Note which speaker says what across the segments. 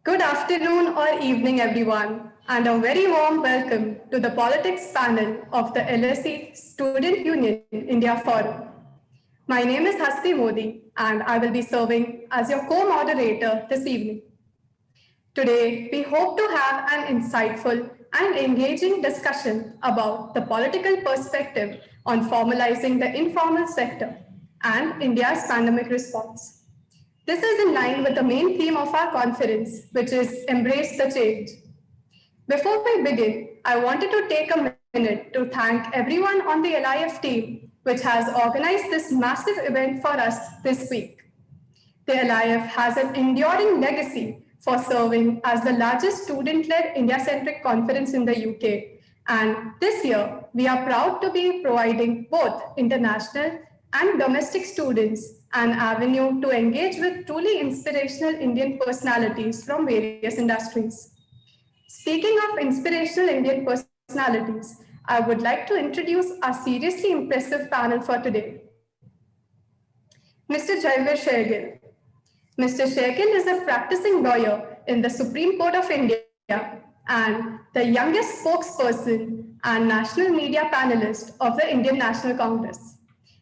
Speaker 1: Good afternoon or evening, everyone, and a very warm welcome to the politics panel of the LSE Student Union India Forum. My name is Hasti Modi, and I will be serving as your co-moderator this evening. Today, we hope to have an insightful and engaging discussion about the political perspective on formalizing the informal sector and India's pandemic response. This is in line with the main theme of our conference, which is Embrace the Change. Before we begin, I wanted to take a minute to thank everyone on the LIF team, which has organized this massive event for us this week. The LIF has an enduring legacy for serving as the largest student-led India-centric conference in the UK. And this year, we are proud to be providing both international and domestic students an avenue to engage with truly inspirational Indian personalities from various industries. Speaking of inspirational Indian personalities, I would like to introduce our seriously impressive panel for today. Mr. Jaiveer Shergill. Mr. Shergill is a practicing lawyer in the Supreme Court of India and the youngest spokesperson and national media panelist of the Indian National Congress.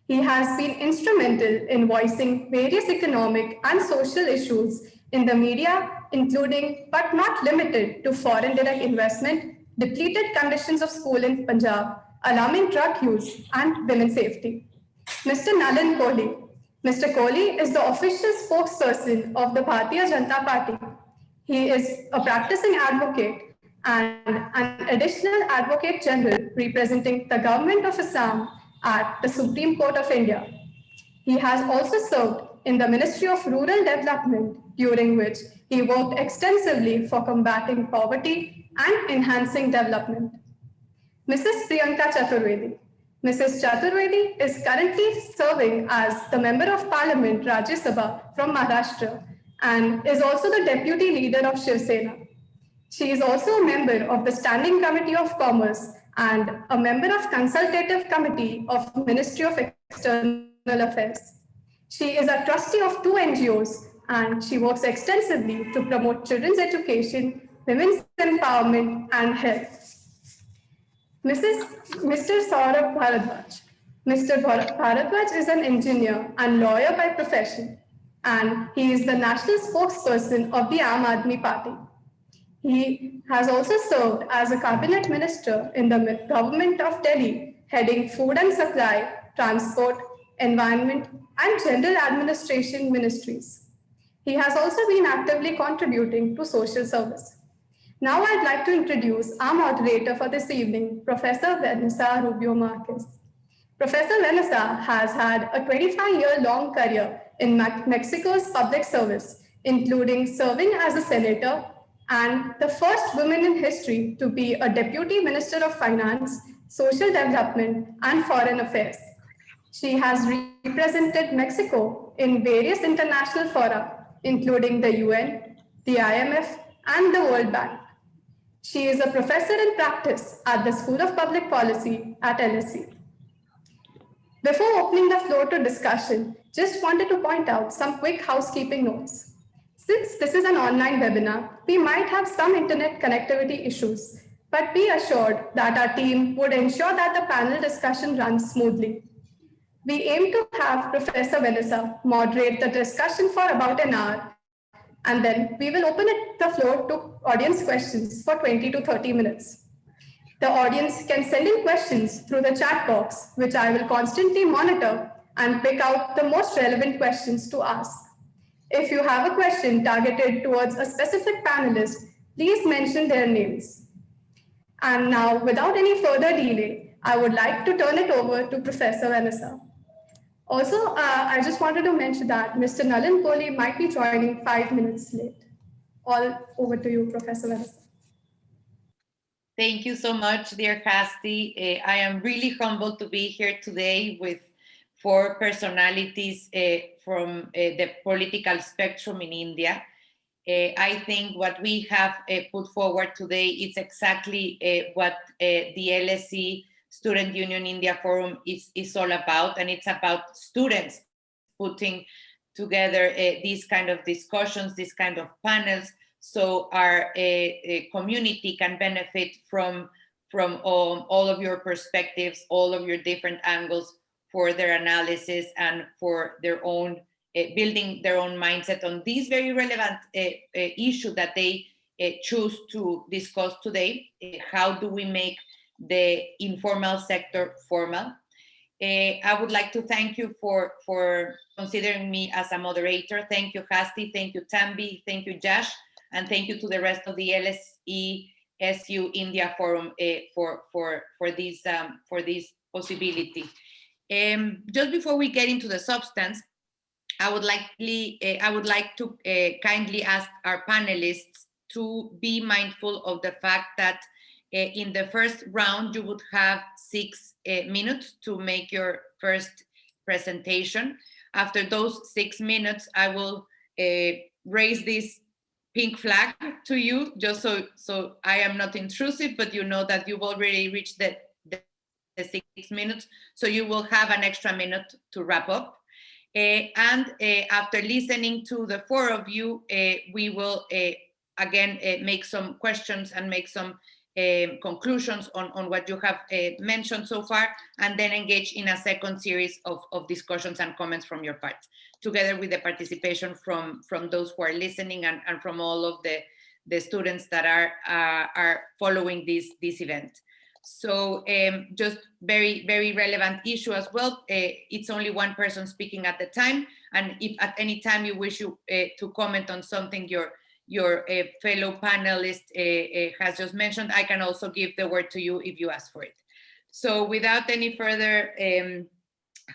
Speaker 1: He has been instrumental in voicing various economic and social issues in the media, including but not limited to foreign direct investment, depleted conditions of school in Punjab, alarming drug use, and women's safety. Mr. Nalin Kohli. Mr. Kohli is the official spokesperson of the Bharatiya Janata Party. He is a practicing advocate and an additional advocate general representing the government of Assam at the Supreme Court of India. He has also served in the Ministry of Rural Development, during which he worked extensively for combating poverty and enhancing development. Mrs. Priyanka Chaturvedi. Mrs. Chaturvedi is currently serving as the Member of Parliament Rajya Sabha from Maharashtra and is also the Deputy Leader of Sena. She is also a member of the Standing Committee of Commerce and a member of Consultative Committee of Ministry of External Affairs. She is a trustee of 2 NGOs and she works extensively to promote children's education, women's empowerment, and health. Mr. Saurabh Bharadwaj. Mr. Bharadwaj is an engineer and lawyer by profession, and he is the national spokesperson of the Aadmi party. He has also served as a cabinet minister in the government of Delhi, heading food and supply, transport, environment, and general administration ministries. He has also been actively contributing to social service. Now I'd like to introduce our moderator for this evening, Professor Vanessa Rubio Marquez. Professor Vanessa has had a 25-year-long career in Mexico's public service, including serving as a senator and the first woman in history to be a Deputy Minister of Finance, Social Development, and Foreign Affairs. She has represented Mexico in various international fora, including the UN, the IMF, and the World Bank. She is a professor in practice at the School of Public Policy at LSE. Before opening the floor to discussion, just wanted to point out some quick housekeeping notes. Since this is an online webinar, we might have some internet connectivity issues, but be assured that our team would ensure that the panel discussion runs smoothly. We aim to have Professor Vanessa moderate the discussion for about an hour, and then we will open the floor to audience questions for 20 to 30 minutes. The audience can send in questions through the chat box, which I will constantly monitor and pick out the most relevant questions to ask. If you have a question targeted towards a specific panelist, please mention their names. And now, without any further delay, I would like to turn it over to Professor Vanessa. Also, I just wanted to mention that Mr. Nalin Kohli might be joining 5 minutes late. All over to you, Professor Vanessa.
Speaker 2: Thank you so much, dear Hasti. I am really humbled to be here today with 4 personalities from the political spectrum in India. I think what we have put forward today is exactly what the LSE Student Union India Forum is all about, and it's about students putting together these kind of discussions, these kind of panels, so our community can benefit from all of your perspectives, all of your different angles for their analysis and for their own building their own mindset on this very relevant issue that they choose to discuss today. How do we make the informal sector formal? I would like to thank you for considering me as a moderator. Thank you, Hasti. Thank you, Tambi. Thank you, Josh. And thank you to the rest of the LSE SU India Forum for this possibility. Just before we get into the substance, I would like to kindly ask our panelists to be mindful of the fact that in the first round, you would have 6 minutes to make your first presentation. After those 6 minutes, I will raise this pink flag to you, just so I am not intrusive, but you know that you've already reached the 6 minutes, so you will have an extra minute to wrap up. And after listening to the 4 of you, we will again make some questions and make some conclusions on what you have mentioned so far, and then engage in a second series of discussions and comments from your part, together with the participation from those who are listening and from all of the students that are following this event. So just very, very relevant issue as well. It's only one person speaking at the time. And if at any time you wish to comment on something your fellow panelist has just mentioned, I can also give the word to you if you ask for it. So without any further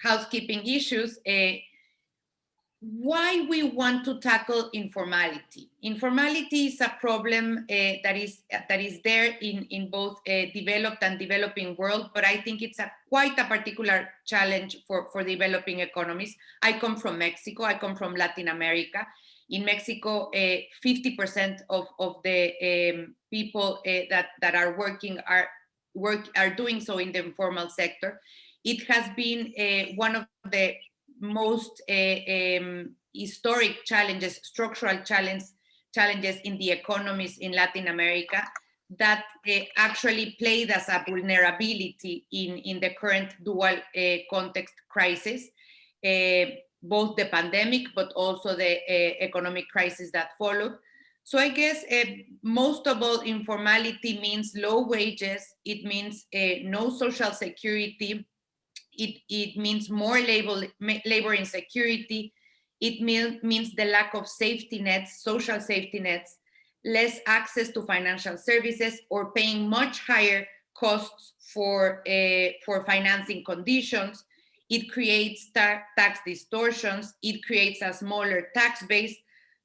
Speaker 2: housekeeping issues, why we want to tackle informality. Informality is a problem that is there in both developed and developing world, but I think it's quite a particular challenge for developing economies. I come from Mexico, I come from Latin America. In Mexico, 50% of the people that are working are doing so in the informal sector. It has been one of the most historic challenges, structural challenges in the economies in Latin America that actually played as a vulnerability in the current dual context crisis, both the pandemic, but also the economic crisis that followed. So I guess most of all, informality means low wages. It means no social security. It means more labor insecurity. It means the lack of safety nets, social safety nets, less access to financial services, or paying much higher costs for financing conditions. It creates tax distortions. It creates a smaller tax base.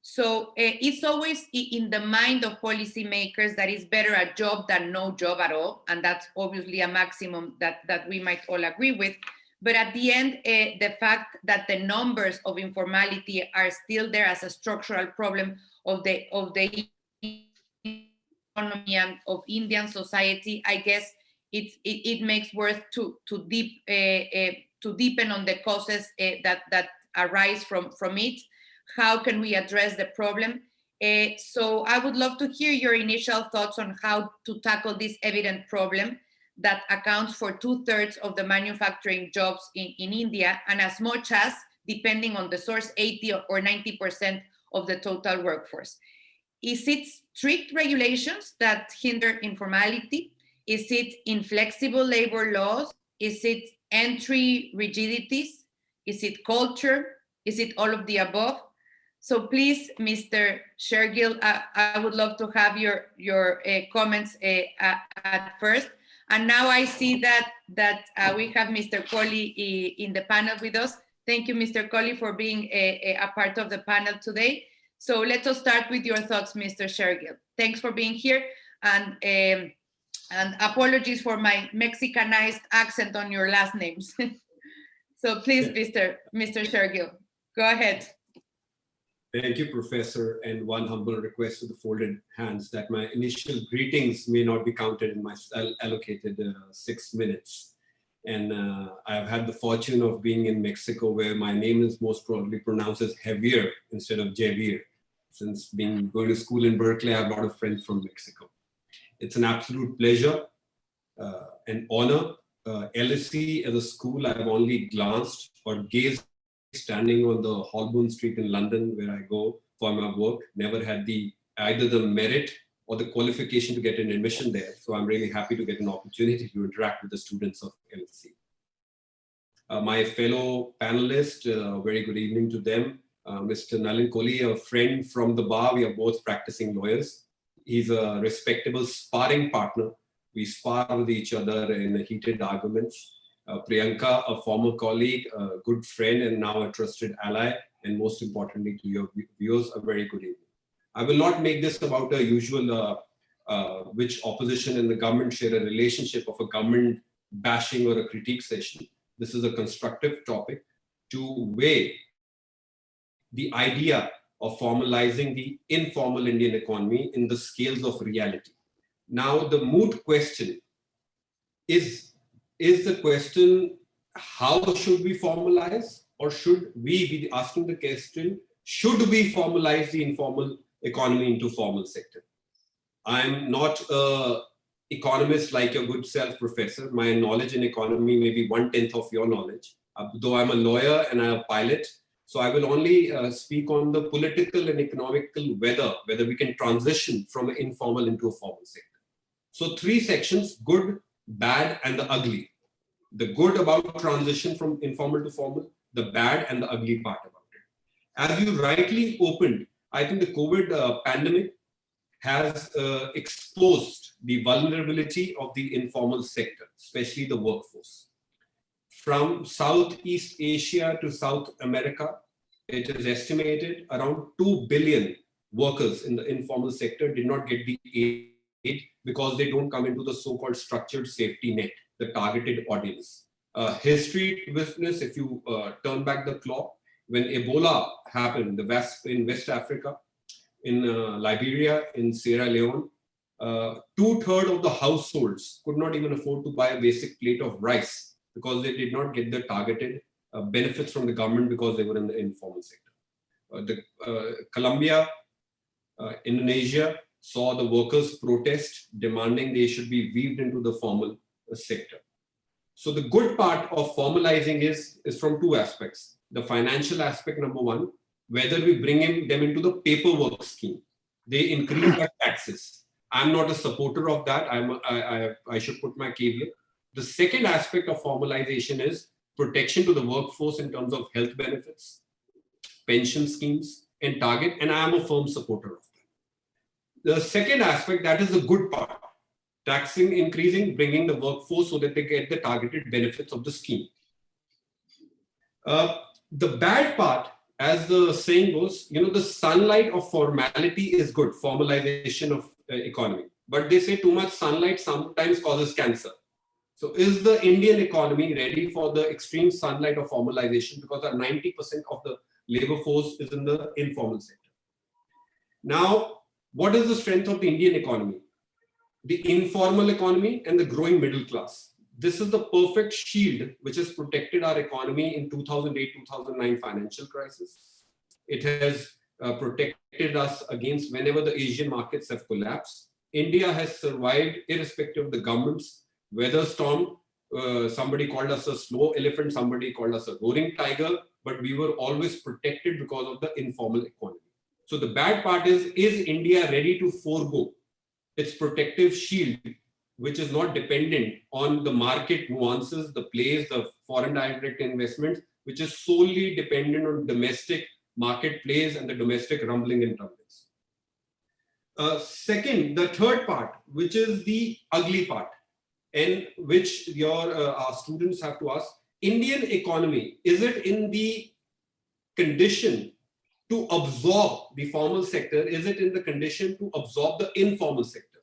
Speaker 2: So it's always in the mind of policymakers that it's better a job than no job at all. And that's obviously a maximum that we might all agree with. But at the end, the fact that the numbers of informality are still there as a structural problem of the economy and of Indian society, I guess it makes worth to deepen on the causes that arise from it. How can we address the problem? So I would love to hear your initial thoughts on how to tackle this evident problem that accounts for 2/3 of the manufacturing jobs in India, and as much as, depending on the source, 80 or 90% of the total workforce. Is it strict regulations that hinder informality? Is it inflexible labor laws? Is it entry rigidities? Is it culture? Is it all of the above? So please, Mr. Shergill, I would love to have your comments at first. And now I see that we have Mr. Kohli in the panel with us. Thank you, Mr. Kohli, for being a part of the panel today. So let us start with your thoughts, Mr. Shergill. Thanks for being here, and apologies for my Mexicanized accent on your last names. So please, Mr. Shergill, go ahead.
Speaker 3: Thank you, Professor, and one humble request to the folded hands that my initial greetings may not be counted in my allocated 6 minutes. And I've had the fortune of being in Mexico, where my name is most probably pronounced as Javier instead of Jaiveer. Since going to school in Berkeley, I have a lot of friends from Mexico. It's an absolute pleasure, an honor. LSE as a school, I've only glanced or gazed standing on the Holborn Street in London, where I go for my work. Never had either the merit or the qualification to get an admission there. So I'm really happy to get an opportunity to interact with the students of LSE. My fellow panelists, very good evening to them. Mr. Nalin Kohli, a friend from the bar. We are both practicing lawyers. He's a respectable sparring partner. We spar with each other in heated arguments. Priyanka, a former colleague, a good friend, and now a trusted ally. And most importantly, to your viewers, a very good evening. I will not make this about a usual which opposition and the government share a relationship of a government bashing or a critique session. This is a constructive topic to weigh the idea of formalizing the informal Indian economy in the scales of reality. Now, the moot question is the question, how should we formalize, or should we be asking the question, should we formalize the informal economy into formal sector? I'm not an economist like your good self, Professor. My knowledge in economy may be 1/10 of your knowledge, though I'm a lawyer and I'm a pilot. So I will only speak on the political and economical whether we can transition from an informal into a formal sector. So 3 sections, good, bad, and the ugly. The good about transition from informal to formal, the bad and the ugly part about it. As you rightly opened, I think the COVID pandemic has exposed the vulnerability of the informal sector, especially the workforce. From Southeast Asia to South America, it is estimated around 2 billion workers in the informal sector did not get the aid because they don't come into the so-called structured safety net, the targeted audience. History witness, if you turn back the clock, when Ebola happened in West Africa, in Liberia, in Sierra Leone, 2/3 of the households could not even afford to buy a basic plate of rice because they did not get the targeted benefits from the government because they were in the informal sector. Colombia, Indonesia saw the workers protest demanding they should be weaved into the formal sector. So the good part of formalizing is from 2 aspects. The financial aspect, number 1, whether we bring them into the paperwork scheme. They increase their taxes. I'm not a supporter of that. I should put my caveat. The second aspect of formalization is protection to the workforce in terms of health benefits, pension schemes, and target, and I am a firm supporter of that. The second aspect, that is the good part, taxing, increasing, bringing the workforce so that they get the targeted benefits of the scheme. The bad part, as the saying goes, the sunlight of formality is good, formalization of economy. But they say too much sunlight sometimes causes cancer. So is the Indian economy ready for the extreme sunlight of formalization? Because 90% of the labor force is in the informal sector. Now, what is the strength of the Indian economy? The informal economy and the growing middle class. This is the perfect shield which has protected our economy in 2008-2009 financial crisis. It has protected us against whenever the Asian markets have collapsed. India has survived irrespective of the government's weather storm. Somebody called us a slow elephant, somebody called us a roaring tiger, but we were always protected because of the informal economy. So the bad part is India ready to forego its protective shield, which is not dependent on the market nuances, the plays, the foreign direct investments, which is solely dependent on domestic market plays and the domestic rumbling and tumblings. Second, the third part, which is the ugly part, and which our students have to ask, Indian economy, is it in the condition to absorb the formal sector? Is it in the condition to absorb the informal sector?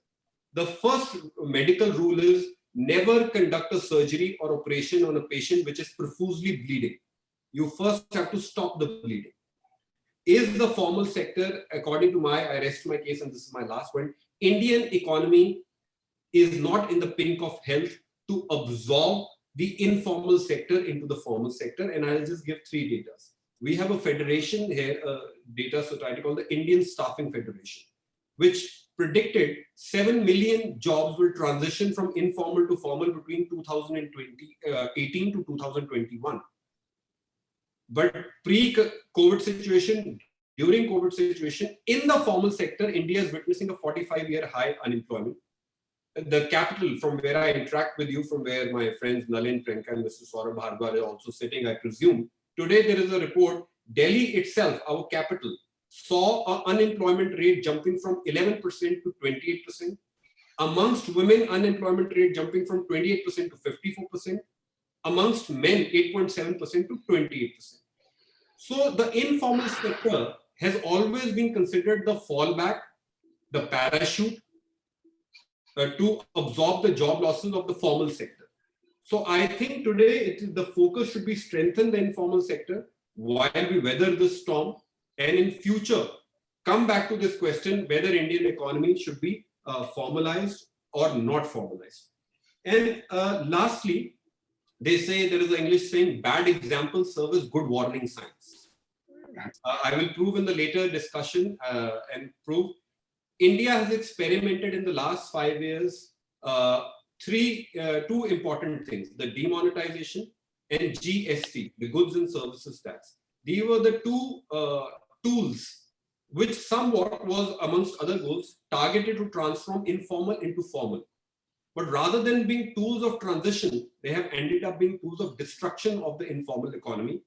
Speaker 3: The first medical rule is never conduct a surgery or operation on a patient which is profusely bleeding. You first have to stop the bleeding. Is the formal sector, according to I rest my case, and this is my last point, Indian economy is not in the pink of health to absorb the informal sector into the formal sector. And I'll just give 3 data. we have a federation here, a data society called the Indian Staffing Federation, which predicted 7 million jobs will transition from informal to formal between 2018 to 2021. But pre-COVID situation, during COVID situation, in the formal sector, India is witnessing a 45-year high unemployment. The capital, from where I interact with you, from where my friends Nalin, Priyanka, and Mr. Saurabh Bharadwaj are also sitting, I presume. Today, there is a report, Delhi itself, our capital, saw an unemployment rate jumping from 11% to 28%. Amongst women, unemployment rate jumping from 28% to 54%. Amongst men, 8.7% to 28%. So the informal sector has always been considered the fallback, the parachute, to absorb the job losses of the formal sector. So I think today the focus should be strengthen the informal sector while we weather this storm, and in future come back to this question whether Indian economy should be formalized or not formalized. And lastly, they say, there is an English saying, bad examples serve as good warning signs. I will prove in the later discussion and prove India has experimented in the last 5 years two important things: the demonetization and GST, the goods and services tax. These were the two tools which somewhat was, amongst other goals, targeted to transform informal into formal. But rather than being tools of transition, they have ended up being tools of destruction of the informal economy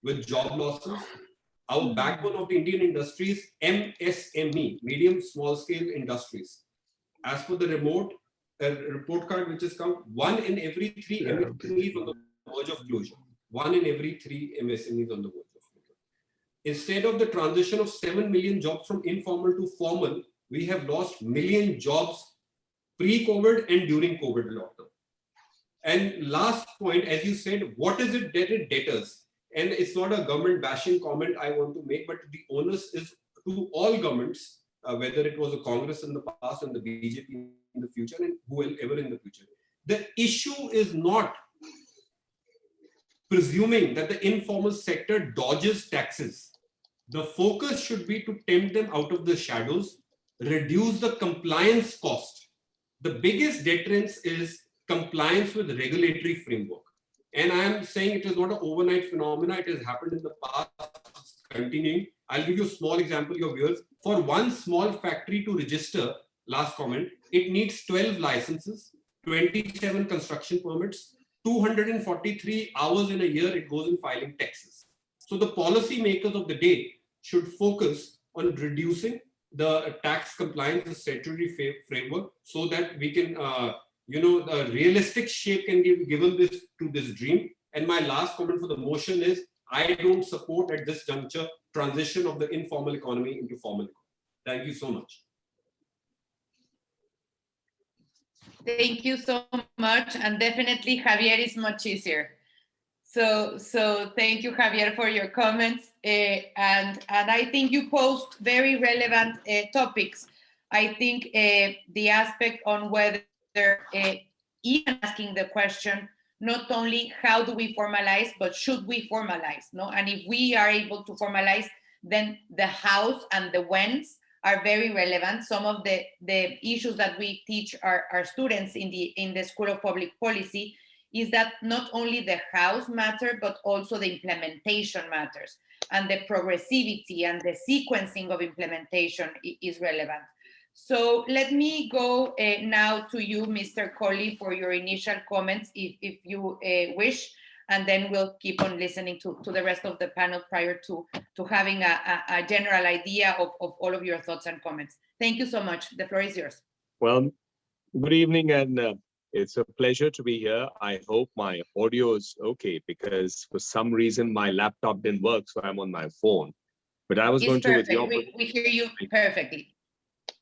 Speaker 3: with job losses. Our backbone of the Indian industry is MSME, medium small scale industries. As per the report card which has come, 1 in every 3 MSMEs on the verge of closure. 1 in every 3 MSMEs on the verge of closure. Instead of the transition of 7 million jobs from informal to formal, we have lost million jobs pre-COVID and during COVID lockdown. And last point, as you said, what is it that it debtors? And it's not a government bashing comment I want to make, but the onus is to all governments, whether it was a Congress in the past and the BJP in the future and whoever in the future. The issue is not presuming that the informal sector dodges taxes. The focus should be to tempt them out of the shadows, reduce the compliance cost. The biggest deterrence is compliance with the regulatory framework. And I am saying it is not an overnight phenomenon. It has happened in the past, it's continuing. I'll give you a small example, your viewers. For one small factory to register, last comment, it needs 12 licenses, 27 construction permits, 243 hours in a year it goes in filing taxes. So the policy makers of the day should focus on reducing the tax compliance, the statutory framework, so that we can a realistic shape can be given to this dream. And my last comment for the motion is, I don't support at this juncture transition of the informal economy into formal economy. Thank you so much.
Speaker 2: Thank you so much. And definitely Javier is much easier. So thank you, Javier, for your comments. And I think you posed very relevant topics. I think the aspect on whether even asking the question, not only how do we formalize, but should we formalize, no? And if we are able to formalize, then the hows and the whens are very relevant. Some of the issues that we teach our students in the School of Public Policy is that not only the hows matter, but also the implementation matters, and the progressivity and the sequencing of implementation is relevant. So let me go now to you, Mr. Kohli, for your initial comments, if you wish, and then we'll keep on listening to the rest of the panel prior to having a general idea of all of your thoughts and comments. Thank you so much. The floor is yours.
Speaker 4: Well, good evening, and it's a pleasure to be here. I hope my audio is okay, because for some reason my laptop didn't work, so I'm on my phone. But I was going to, with your...
Speaker 2: We hear you perfectly.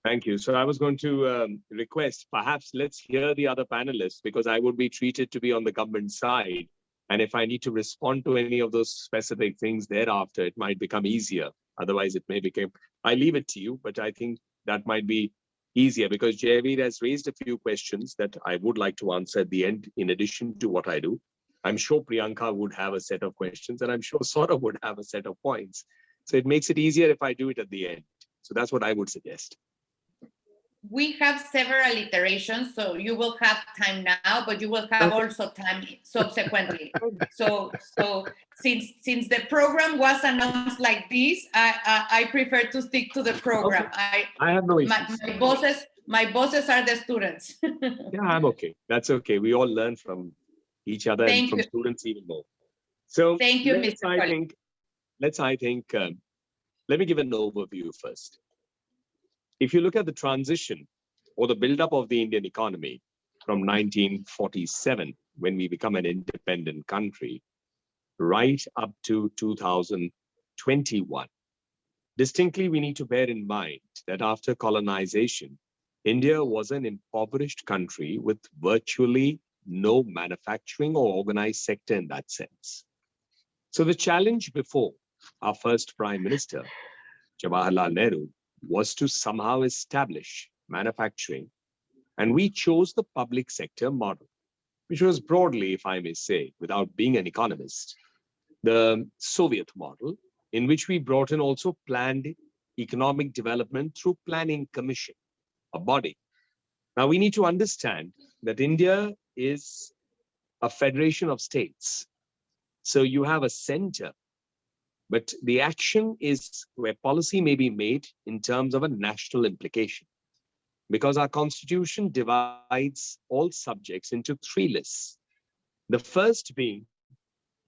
Speaker 4: Thank you. So I was going to request, perhaps let's hear the other panelists, because I would be treated to be on the government side. And if I need to respond to any of those specific things thereafter, it might become easier. Otherwise, it may become, I leave it to you, but I think that might be easier, because Jaiveer has raised a few questions that I would like to answer at the end, in addition to what I do. I'm sure Priyanka would have a set of questions, and I'm sure Saurabh would have a set of points. So it makes it easier if I do it at the end. So that's what I would suggest.
Speaker 2: We have several iterations, so you will have time now, but you will have also time subsequently. So since the program was announced like this, I prefer to stick to the program.
Speaker 4: Okay. I have no issues.
Speaker 2: My bosses are the students.
Speaker 4: Yeah, I'm okay. That's okay. We all learn from each other and from students even more. So
Speaker 2: thank you, Mr.
Speaker 4: Let me give an overview first. If you look at the transition or the buildup of the Indian economy from 1947, when we become an independent country, right up to 2021, distinctly, we need to bear in mind that after colonization, India was an impoverished country with virtually no manufacturing or organized sector in that sense. So the challenge before our first Prime Minister, Jawaharlal Nehru, was to somehow establish manufacturing. And we chose the public sector model, which was broadly, if I may say, without being an economist, the Soviet model, in which we brought in also planned economic development through planning commission, a body. Now we need to understand that India is a federation of states. So you have a center, but the action is where policy may be made in terms of a national implication. Because our constitution divides all subjects into 3 lists. The first being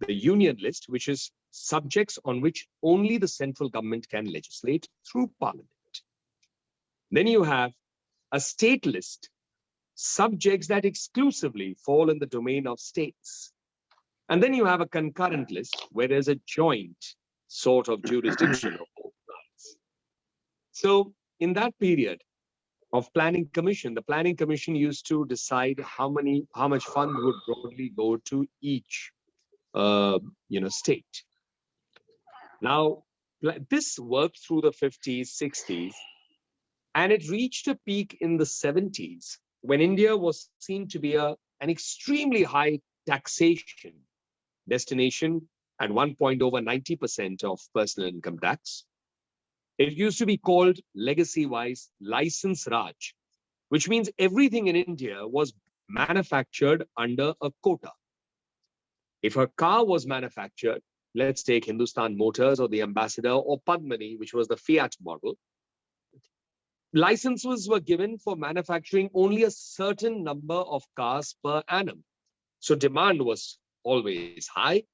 Speaker 4: the union list, which is subjects on which only the central government can legislate through parliament. Then you have a state list, subjects that exclusively fall in the domain of states. And then you have a concurrent list where there's a joint sort of jurisdiction of both sides. So in that period of planning commission, the planning commission used to decide how much fund would broadly go to each state. Now, this worked through the 50s, 60s, and it reached a peak in the 70s when India was seen to be an extremely high taxation destination, at one point over 90% of personal income tax. It used to be called legacy-wise license Raj, which means everything in India was manufactured under a quota. If a car was manufactured, let's take Hindustan Motors or the Ambassador or Padmini, which was the Fiat model, licenses were given for manufacturing only a certain number of cars per annum. So demand was always high,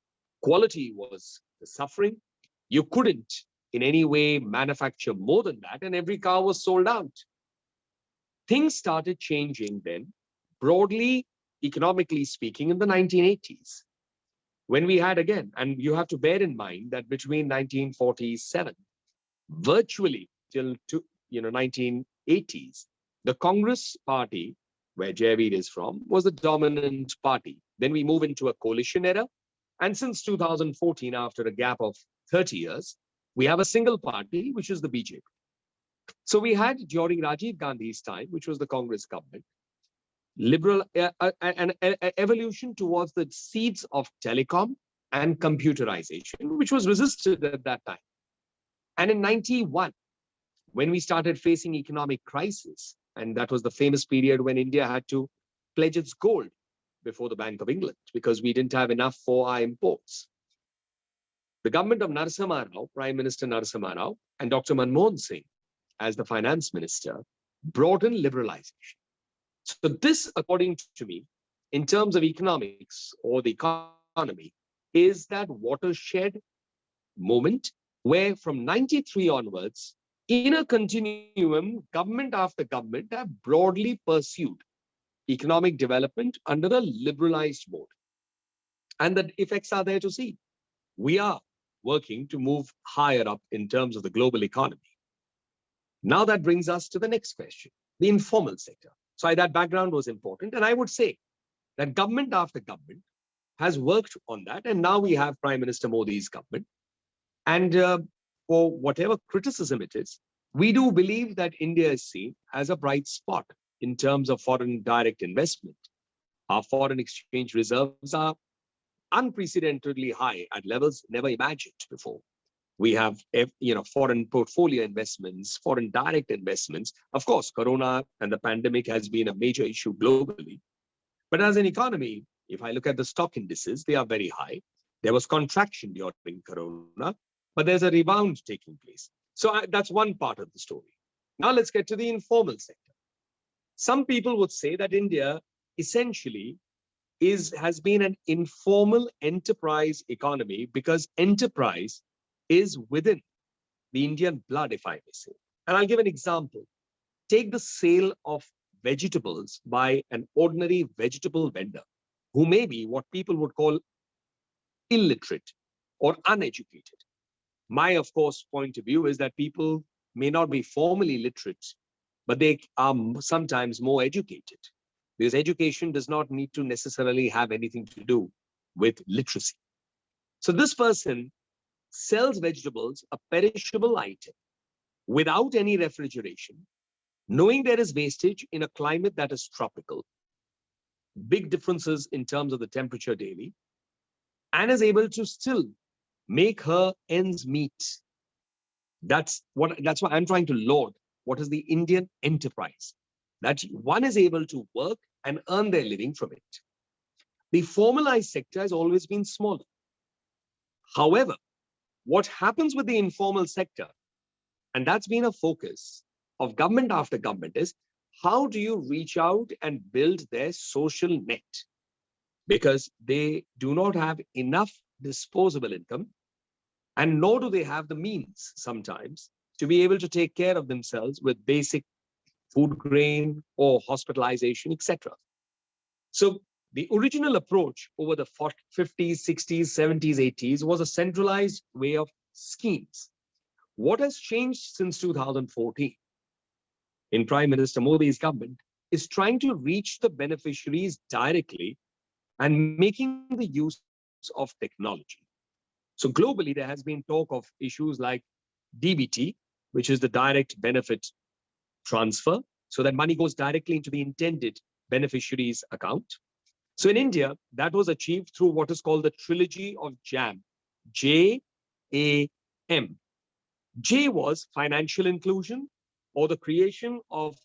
Speaker 4: quality was suffering. You couldn't in any way manufacture more than that, and every car was sold out. Things started changing then, broadly, economically speaking, in the 1980s, when we had again, and you have to bear in mind that between 1947, virtually till 1980s, the Congress party, where Jaiveer is from, was the dominant party. Then we move into a coalition era, and since 2014, after a gap of 30 years, we have a single party, which is the BJP. So we had, during Rajiv Gandhi's time, which was the Congress government, an evolution towards the seeds of telecom and computerization, which was resisted at that time. And in 91, when we started facing economic crisis, and that was the famous period when India had to pledge its gold before the Bank of England because we didn't have enough for our imports. The government of Narasimha Rao, Prime Minister Narasimha Rao, and Dr. Manmohan Singh, as the finance minister, brought in liberalization. So this, according to me, in terms of economics or the economy, is that watershed moment where from 93 onwards, in a continuum, government after government have broadly pursued economic development under a liberalized mode. And the effects are there to see. We are working to move higher up in terms of the global economy. Now that brings us to the next question, the informal sector. So that background was important. And I would say that government after government has worked on that. And now we have Prime Minister Modi's government. And for whatever criticism it is, we do believe that India is seen as a bright spot in terms of foreign direct investment. Our foreign exchange reserves are unprecedentedly high at levels never imagined before. We have, foreign portfolio investments, foreign direct investments. Of course, Corona and the pandemic has been a major issue globally. But as an economy, if I look at the stock indices, they are very high. There was contraction during Corona, but there's a rebound taking place. So that's one part of the story. Now let's get to the informal sector. Some people would say that India essentially has been an informal enterprise economy because enterprise is within the Indian blood, if I may say. And I'll give an example. Take the sale of vegetables by an ordinary vegetable vendor who may be what people would call illiterate or uneducated. My, of course, point of view is that people may not be formally literate, but they are sometimes more educated, because education does not need to necessarily have anything to do with literacy. So this person sells vegetables, a perishable item, without any refrigeration, knowing there is wastage in a climate that is tropical, big differences in terms of the temperature daily, and is able to still make her ends meet. That's why I'm trying to laud what is the Indian enterprise, that one is able to work and earn their living from it. The formalized sector has always been smaller. However, what happens with the informal sector, and that's been a focus of government after government, is how do you reach out and build their social net? Because they do not have enough disposable income, and nor do they have the means sometimes to be able to take care of themselves with basic food grain or hospitalization, etc. So the original approach over the 50s, 60s, 70s, 80s was a centralized way of schemes. What has changed since 2014 in Prime Minister Modi's government is trying to reach the beneficiaries directly and making the use of technology. So globally, there has been talk of issues like DBT, which is the direct benefit transfer, so that money goes directly into the intended beneficiary's account. So in India, that was achieved through what is called the trilogy of JAM, J-A-M. J was financial inclusion, or the creation of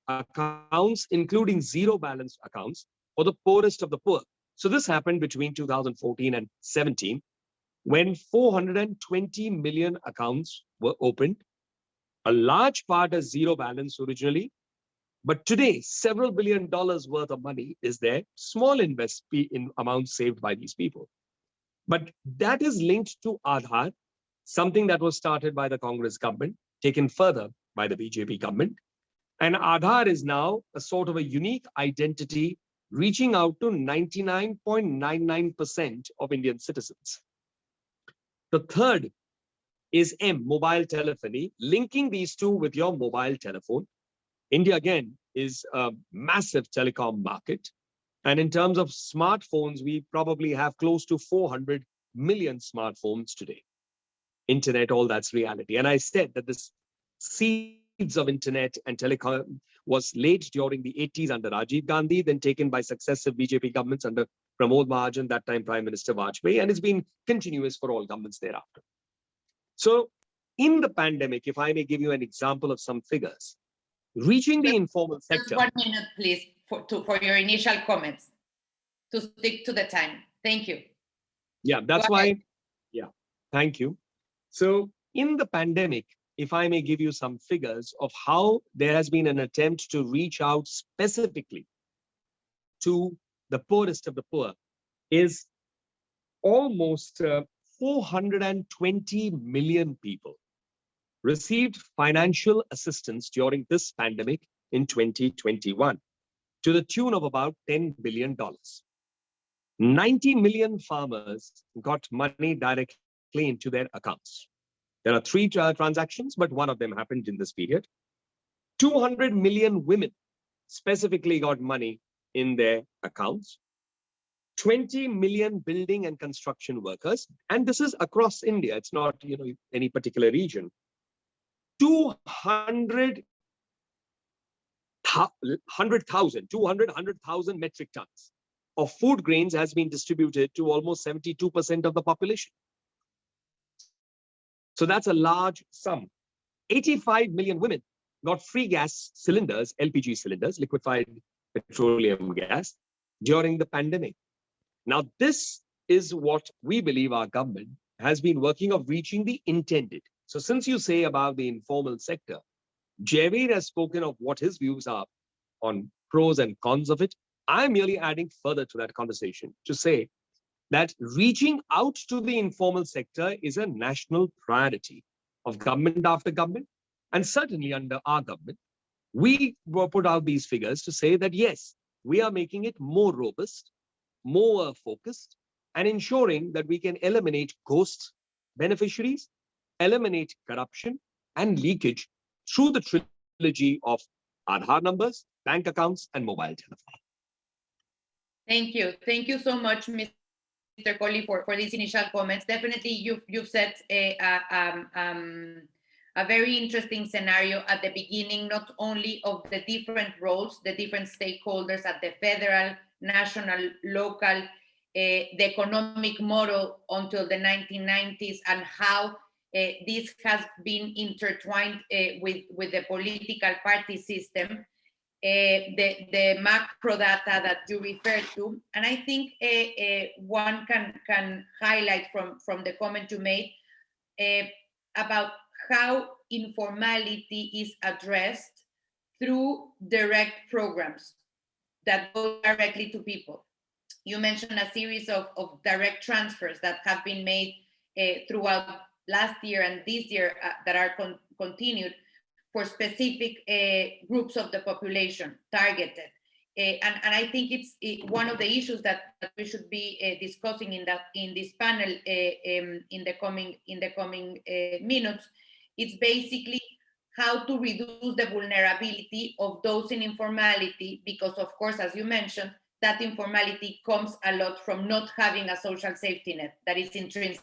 Speaker 4: accounts, including zero balance accounts for the poorest of the poor. So this happened between 2014 and 17, when 420 million accounts were opened. A large part as zero balance originally, but today several $1 billion worth of money is there, small in amounts saved by these people. But that is linked to Aadhaar, something that was started by the Congress government, taken further by the BJP government. And Aadhaar is now a sort of a unique identity reaching out to 99.99% of Indian citizens. The third is M, mobile telephony, linking these two with your mobile telephone. India, again, is a massive telecom market. And in terms of smartphones, we probably have close to 400 million smartphones today. Internet, all that's reality. And I said that this seeds of internet and telecom was laid during the 80s under Rajiv Gandhi, then taken by successive BJP governments under Pramod Mahajan, that time Prime Minister Vajpayee, and it's been continuous for all governments thereafter. So in the pandemic, if I may give you an example of some figures, reaching the informal sector.
Speaker 2: Just 1 minute, please, for your initial comments, to stick to the time. Thank you.
Speaker 4: Yeah, that's why. Yeah, thank you. So in the pandemic, if I may give you some figures of how there has been an attempt to reach out specifically to the poorest of the poor, is almost 420 million people received financial assistance during this pandemic in 2021 to the tune of about $10 billion. 90 million farmers got money directly into their accounts. There are 3 transactions, but one of them happened in this period. 200 million women specifically got money in their accounts. 20 million building and construction workers, and this is across India. It's not, any particular region. 100,000 metric tons of food grains has been distributed to almost 72% of the population. So that's a large sum. 85 million women got free gas cylinders, LPG cylinders, liquefied petroleum gas, during the pandemic. Now, this is what we believe our government has been working of reaching the intended. So since you say about the informal sector, Jaiveer has spoken of what his views are on pros and cons of it. I'm merely adding further to that conversation to say that reaching out to the informal sector is a national priority of government after government. And certainly under our government, we will put out these figures to say that, yes, we are making it more robust, more focused, and ensuring that we can eliminate ghost beneficiaries, eliminate corruption and leakage through the trilogy of Aadhaar numbers, bank accounts, and mobile telephone.
Speaker 2: Thank you. Thank you so much, Mr. Kohli, for these initial comments. Definitely, you've set a very interesting scenario at the beginning, not only of the different roles, the different stakeholders at the federal, national, local, the economic model until the 1990s, and how this has been intertwined with the political party system, the macro data that you referred to. And I think one can highlight from the comment you made about how informality is addressed through direct programs that go directly to people. You mentioned a series of direct transfers that have been made throughout last year and this year that are continued for specific groups of the population targeted. And I think it's one of the issues that we should be discussing in this panel in the coming minutes. It's basically how to reduce the vulnerability of those in informality, because of course, as you mentioned, that informality comes a lot from not having a social safety net that is intrinsic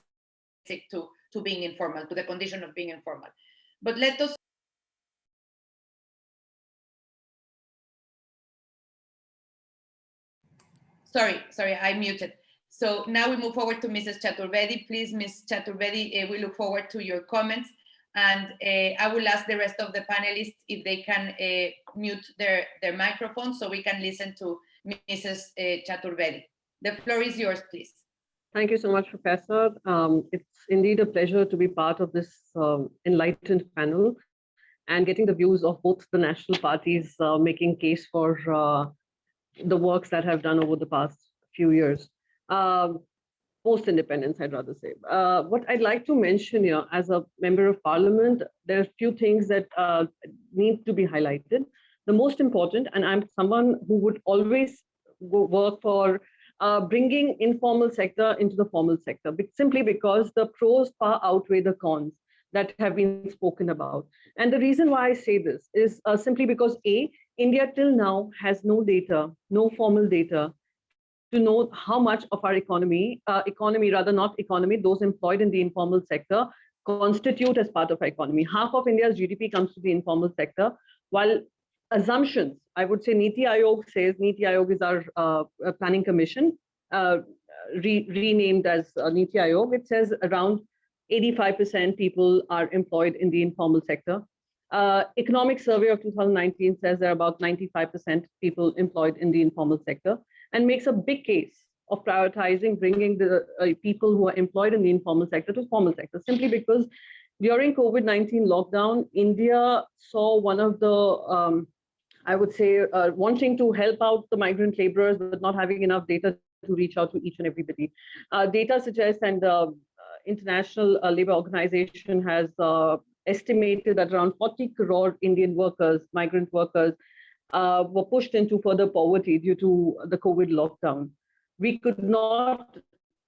Speaker 2: to being informal, to the condition of being informal. But let us Sorry, I muted. So now we move forward to Mrs. Chaturvedi. Please, Ms. Chaturvedi, we look forward to your comments. And I will ask the rest of the panelists if they can mute their microphones so we can listen to Mrs. Chaturvedi. The floor is yours, please.
Speaker 5: Thank you so much, Professor. It's indeed a pleasure to be part of this enlightened panel and getting the views of both the national parties making case for the works that have done over the past few years. Post-independence, I'd rather say. What I'd like to mention here, as a member of parliament, there are a few things that need to be highlighted. The most important, and I'm someone who would always work for bringing informal sector into the formal sector, simply because the pros far outweigh the cons that have been spoken about. And the reason why I say this is simply because India till now has no data, no formal data, to know how much of our economy, those employed in the informal sector constitute as part of our economy. Half of India's GDP comes to the informal sector, while assumptions, I would say Niti Aayog says, Niti Aayog is our planning commission, renamed as Niti Aayog. It says around 85% people are employed in the informal sector. Economic survey of 2019 says there are about 95% people employed in the informal sector, and makes a big case of prioritizing bringing the people who are employed in the informal sector to formal sector, simply because during COVID-19 lockdown, India saw one of the, I would say, wanting to help out the migrant laborers, but not having enough data to reach out to each and everybody. Data suggests, and the International Labour Organization has estimated that around 40 crore Indian workers, migrant workers, were pushed into further poverty due to the COVID lockdown. We could not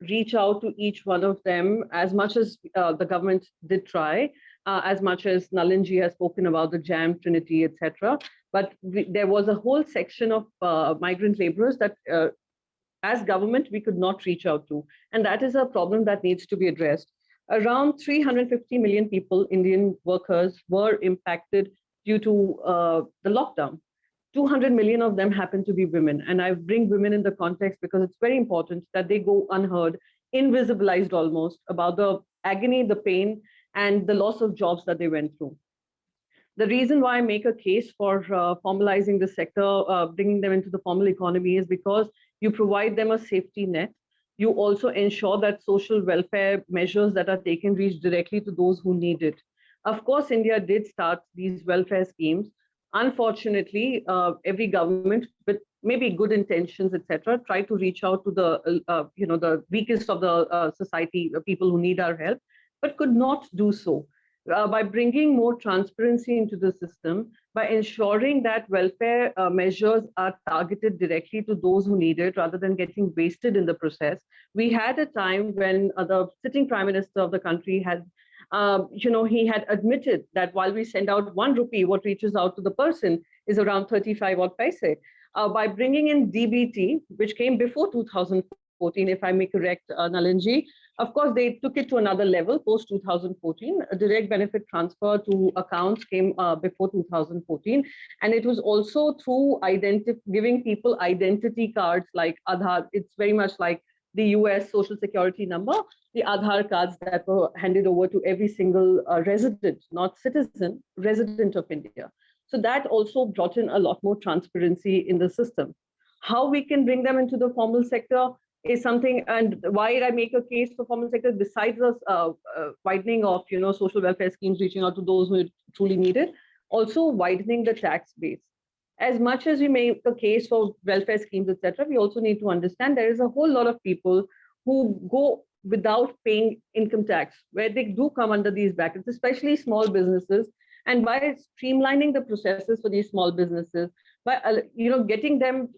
Speaker 5: reach out to each one of them as much as the government did try, as much as Nalin ji has spoken about the JAM, Trinity, etc. But there was a whole section of migrant laborers that as government, we could not reach out to. And that is a problem that needs to be addressed. Around 350 million people, Indian workers, were impacted due to the lockdown. 200 million of them happen to be women. And I bring women in the context because it's very important that they go unheard, invisibilized almost, about the agony, the pain, and the loss of jobs that they went through. The reason why I make a case for formalizing the sector, bringing them into the formal economy, is because you provide them a safety net. You also ensure that social welfare measures that are taken reach directly to those who need it. Of course, India did start these welfare schemes. Unfortunately, every government, with maybe good intentions, etc., try to reach out to the weakest of the society, people who need our help, but could not do so. By bringing more transparency into the system, by ensuring that welfare measures are targeted directly to those who need it rather than getting wasted in the process. We had a time when the sitting Prime Minister of the country had, he had admitted that while we send out 1 rupee, what reaches out to the person is around 35 odd paise. By bringing in DBT, which came before 2014, if I may correct Nalinji, of course, they took it to another level post 2014. A direct benefit transfer to accounts came before 2014. And it was also through giving people identity cards like Aadhaar. It's very much like the US Social Security number, the Aadhaar cards that were handed over to every single resident, not citizen, resident of India. So that also brought in a lot more transparency in the system. How we can bring them into the formal sector is something, and why I make a case for formal sector, besides the widening of social welfare schemes reaching out to those who truly need it, also widening the tax base. As much as we make a case for welfare schemes, etc., we also need to understand there is a whole lot of people who go without paying income tax, where they do come under these brackets, especially small businesses. And by streamlining the processes for these small businesses, by getting them,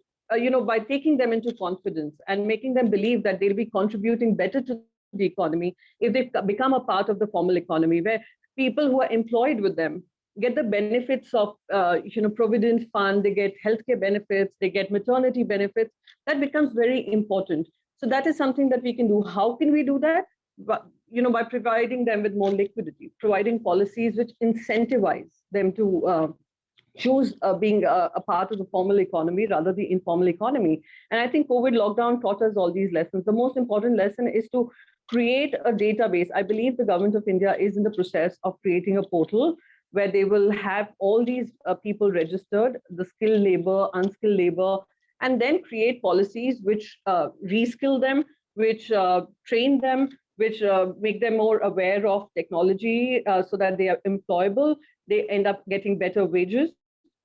Speaker 5: by taking them into confidence and making them believe that they'll be contributing better to the economy if they become a part of the formal economy, where people who are employed with them get the benefits of provident fund, they get healthcare benefits, they get maternity benefits. That becomes very important. So that is something that we can do. How can we do that? But, by providing them with more liquidity, providing policies which incentivize them to choose being a part of the formal economy rather the informal economy. And I think COVID lockdown taught us all these lessons. The most important lesson is to create a database. I believe the government of India is in the process of creating a portal where they will have all these people registered, the skilled labor, unskilled labor, and then create policies which reskill them, which train them, which make them more aware of technology so that they are employable, they end up getting better wages.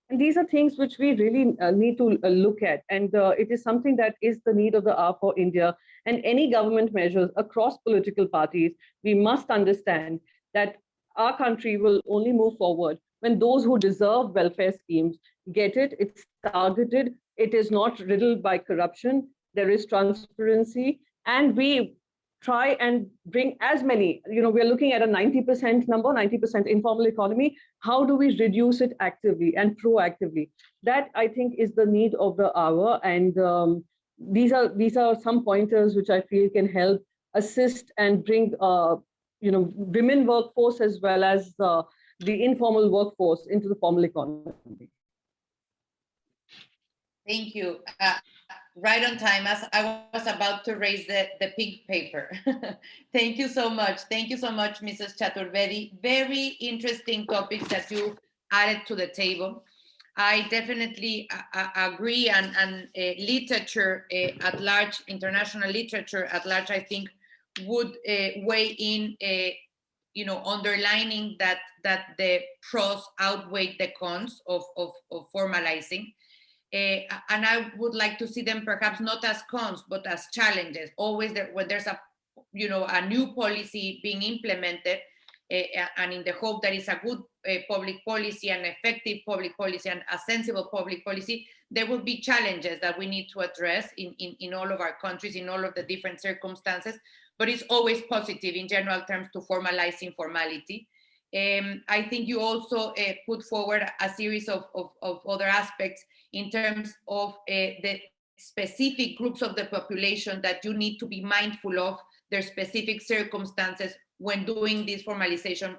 Speaker 5: And these are things which we really need to look at. And it is something that is the need of the hour for India. And any government measures across political parties, we must understand that our country will only move forward when those who deserve welfare schemes get it. It's targeted. It is not riddled by corruption. There is transparency. And we try and bring as many, we're looking at a 90% number, 90% informal economy. How do we reduce it actively and proactively? That, I think, is the need of the hour. And these are some pointers which I feel can help assist and bring women workforce as well as the informal workforce into the formal economy.
Speaker 2: Thank you. Right on time, as I was about to raise the pink paper. Thank you so much. Thank you so much, Mrs. Chaturvedi. Very interesting topics that you added to the table. I definitely agree, and literature at large, international literature at large, I think would weigh in, underlining that the pros outweigh the cons of formalizing. And I would like to see them perhaps not as cons, but as challenges. Always when there's a new policy being implemented, and in the hope that it's a good public policy, an effective public policy, and a sensible public policy, there will be challenges that we need to address in all of our countries, in all of the different circumstances. But it's always positive in general terms to formalize informality. I think you also put forward a series of other aspects in terms of the specific groups of the population that you need to be mindful of, their specific circumstances when doing this formalization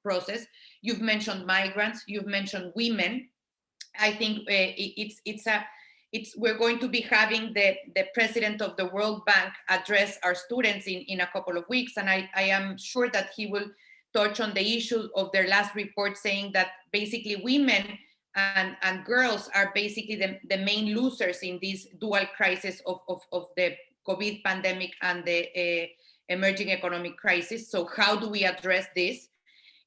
Speaker 2: process. You've mentioned migrants, you've mentioned women, I think we're going to be having the president of the World Bank address our students in a couple of weeks, and I am sure that he will touch on the issue of their last report, saying that basically women and girls are basically the main losers in this dual crisis of the COVID pandemic and the emerging economic crisis. So how do we address this?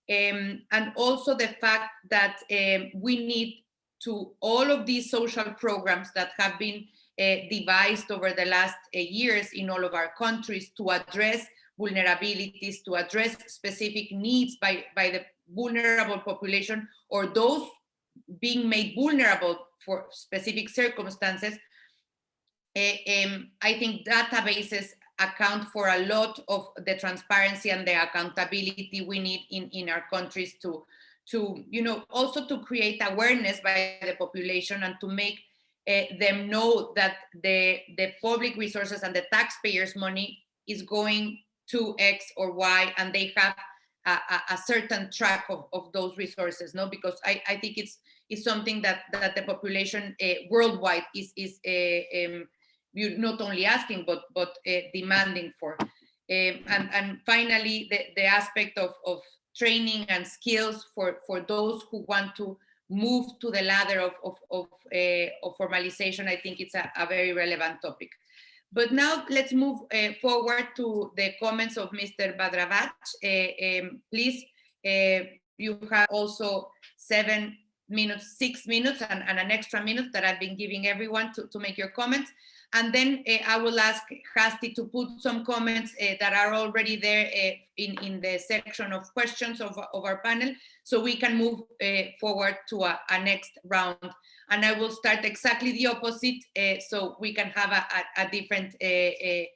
Speaker 2: And also the fact that we need to all of these social programs that have been devised over the last years in all of our countries to address vulnerabilities, to address specific needs by the vulnerable population or those being made vulnerable for specific circumstances. I think databases account for a lot of the transparency and the accountability we need in our countries to also to create awareness by the population and to make them know that the public resources and the taxpayers' money is going to X or Y, and they have a certain track of those resources, no? Because I think it's something that the population worldwide is not only asking but demanding for. And finally, the aspect of training and skills for those who want to move to the ladder of formalization, I think it's a very relevant topic. But now let's move forward to the comments of Mr. Bharadwaj. Please, you have also 7 minutes, 6 minutes, and an extra minute that I've been giving everyone to make your comments. And then I will ask Hasti to put some comments that are already there in the section of questions of our panel, so we can move forward to a next round. And I will start exactly the opposite, so we can have a different, a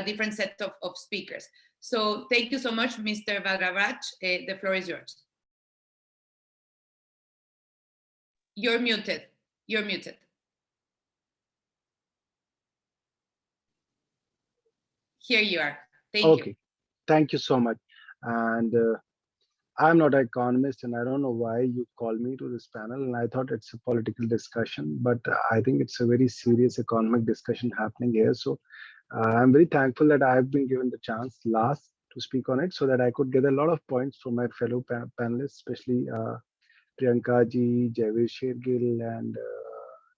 Speaker 2: different set of speakers. So thank you so much, Mr. Bharadwaj. The floor is yours. You're muted. You're muted. Here you are. Thank you.
Speaker 6: Okay, thank you so much. And I'm not an economist, and I don't know why you called me to this panel. And I thought it's a political discussion, but I think it's a very serious economic discussion happening here. So I'm very thankful that I've been given the chance last to speak on it, so that I could get a lot of points from my fellow panelists, especially Priyanka ji, Jaiveer, Shergill, and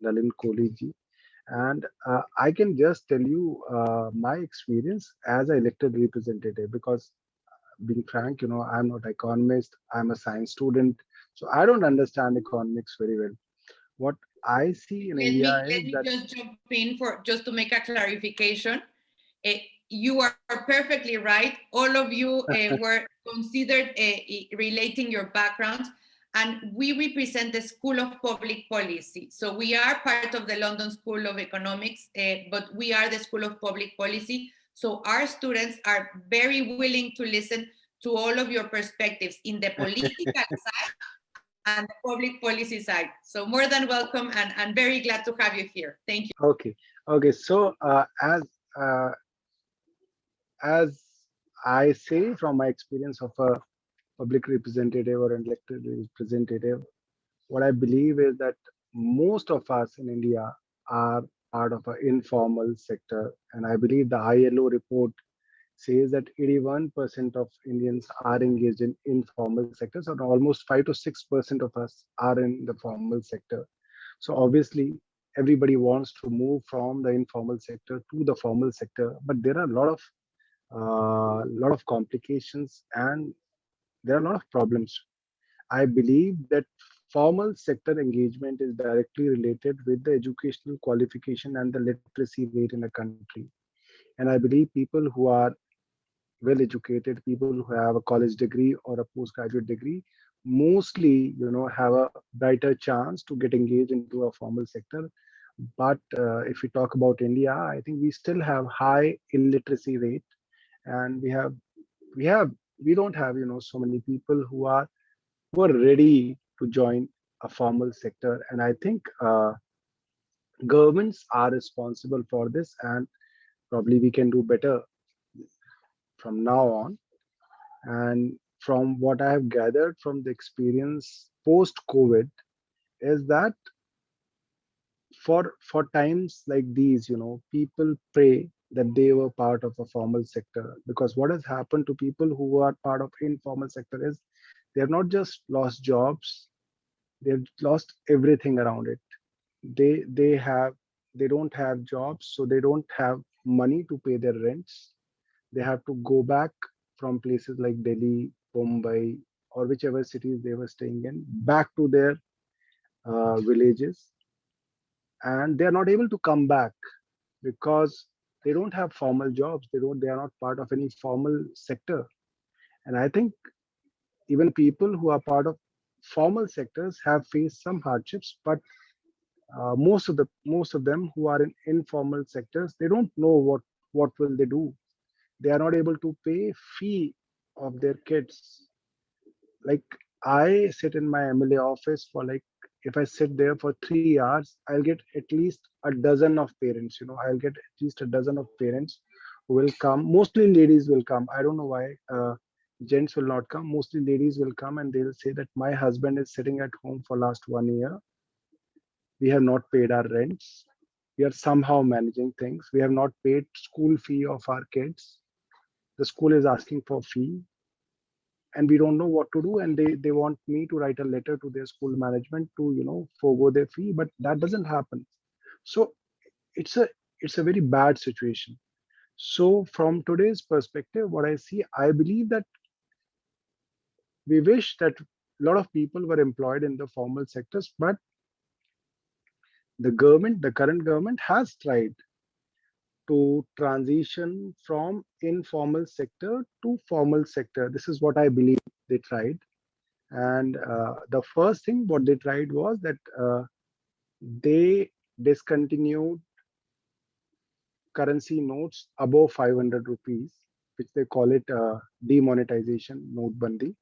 Speaker 6: Nalin, Kohli ji. And I can just tell you my experience as an elected representative, because being frank, I'm not an economist, I'm a science student, so I don't understand economics very well. What I see in India is that—
Speaker 2: Let me just jump in just to make a clarification. You are perfectly right. All of you were considered relating your backgrounds, and we represent the School of Public Policy. So we are part of the London School of Economics, but we are the School of Public Policy. So our students are very willing to listen to all of your perspectives in the political side and the public policy side. So more than welcome, and very glad to have you here. Thank you.
Speaker 6: Okay. So as I say from my experience of a public representative or an elected representative, what I believe is that most of us in India are part of an informal sector. And I believe the ILO report says that 81% of Indians are engaged in informal sectors, and almost 5 to 6% of us are in the formal sector. So obviously, everybody wants to move from the informal sector to the formal sector, but there are a lot of complications, and there are a lot of problems. I believe that formal sector engagement is directly related with the educational qualification and the literacy rate in a country. And I believe people who are well educated, people who have a college degree or a postgraduate degree, mostly have a brighter chance to get engaged into a formal sector. But if we talk about India, I think we still have high illiteracy rate, and we don't have so many people who are ready to join a formal sector. And I think governments are responsible for this, and probably we can do better from now on. And from what I have gathered from the experience post COVID, is that for times like these, people pray that they were part of a formal sector, because what has happened to people who are part of informal sector is they have not just lost jobs, they've lost everything around it. They don't have jobs, so they don't have money to pay their rents. They have to go back from places like Delhi, Mumbai, or whichever cities they were staying in, back to their villages, and they are not able to come back because they don't have formal jobs. They are not part of any formal sector. And I think even people who are part of formal sectors have faced some hardships, but most of them who are in informal sectors, they don't know what will they do. They are not able to pay fee of their kids. Like, I sit in my MLA office for, like, if I sit there for 3 hours, I'll get at least a dozen of parents. I'll get at least a dozen of parents who will come. Mostly ladies will come. I don't know why gents will not come. Mostly ladies will come and they'll say that my husband is sitting at home for last 1 year. We have not paid our rents. We are somehow managing things. We have not paid school fee of our kids. The school is asking for fee and we don't know what to do, and they want me to write a letter to their school management to forgo their fee, but that doesn't happen. So it's a very bad situation. So from today's perspective, what I see, I believe that we wish that a lot of people were employed in the formal sectors, but the current government has tried to transition from informal sector to formal sector. This is what I believe they tried. And the first thing what they tried was that they discontinued currency notes above 500 rupees, which they call it demonetization, note bandi.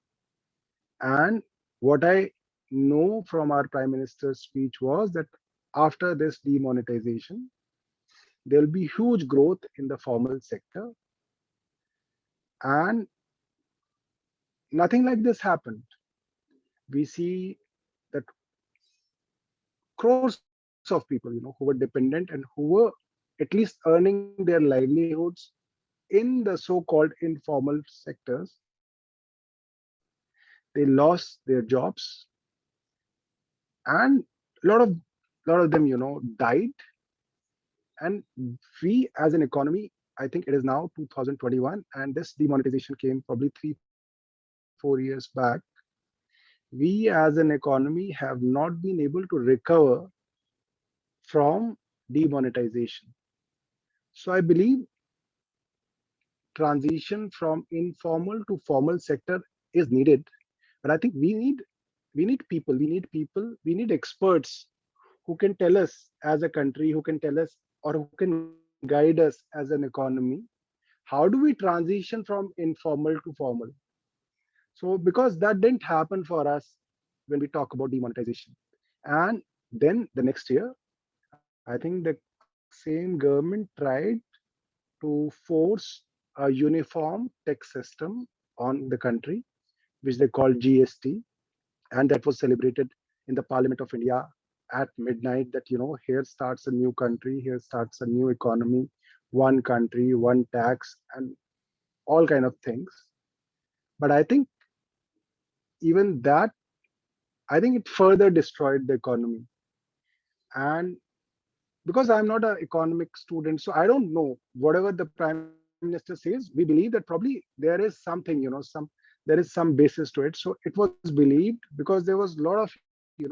Speaker 6: And what I know from our Prime Minister's speech was that after this demonetization, there will be huge growth in the formal sector. And nothing like this happened. We see that crores of people, who were dependent and who were at least earning their livelihoods in the so-called informal sectors, they lost their jobs, and a lot of them, died. And we, as an economy, I think it is now 2021, and this demonetization came probably 3-4 years back. We, as an economy, have not been able to recover from demonetization. So I believe transition from informal to formal sector is needed. But I think we need experts who can tell us as a country, who can tell us or who can guide us as an economy. How do we transition from informal to formal? So because that didn't happen for us when we talk about demonetization. And then the next year, I think the same government tried to force a uniform tax system on the country, which they called GST, and that was celebrated in the Parliament of India at midnight. That here starts a new country, here starts a new economy, one country, one tax, and all kind of things. But I think even that, I think it further destroyed the economy. And because I'm not an economic student, so I don't know whatever the Prime Minister says. We believe that probably there is something, there is some basis to it. So it was believed because there was a lot of, there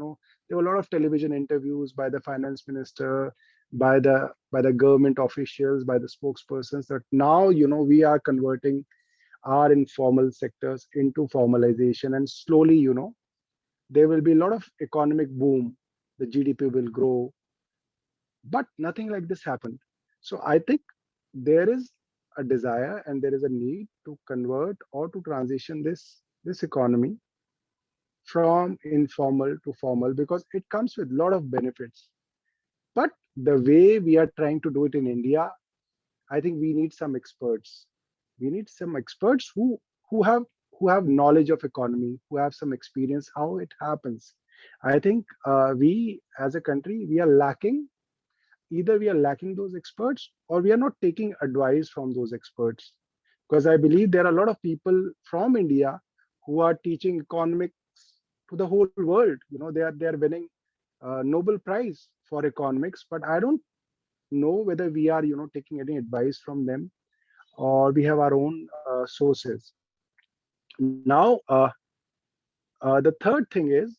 Speaker 6: were a lot of television interviews by the finance minister, by the government officials, by the spokespersons, that now we are converting our informal sectors into formalization, and slowly, there will be a lot of economic boom. The GDP will grow, but nothing like this happened. So I think there is a desire and there is a need to convert or to transition this economy from informal to formal, because it comes with a lot of benefits. But the way we are trying to do it in India, I think we need some experts. We need some experts who have who have knowledge of economy, who have some experience how it happens. I think we as a country, we are lacking, either we are lacking those experts or we are not taking advice from those experts. Because I believe there are a lot of people from India who are teaching economics to the whole world. They are winning Nobel Prize for economics, but I don't know whether we are taking any advice from them or we have our own sources. Now, the third thing is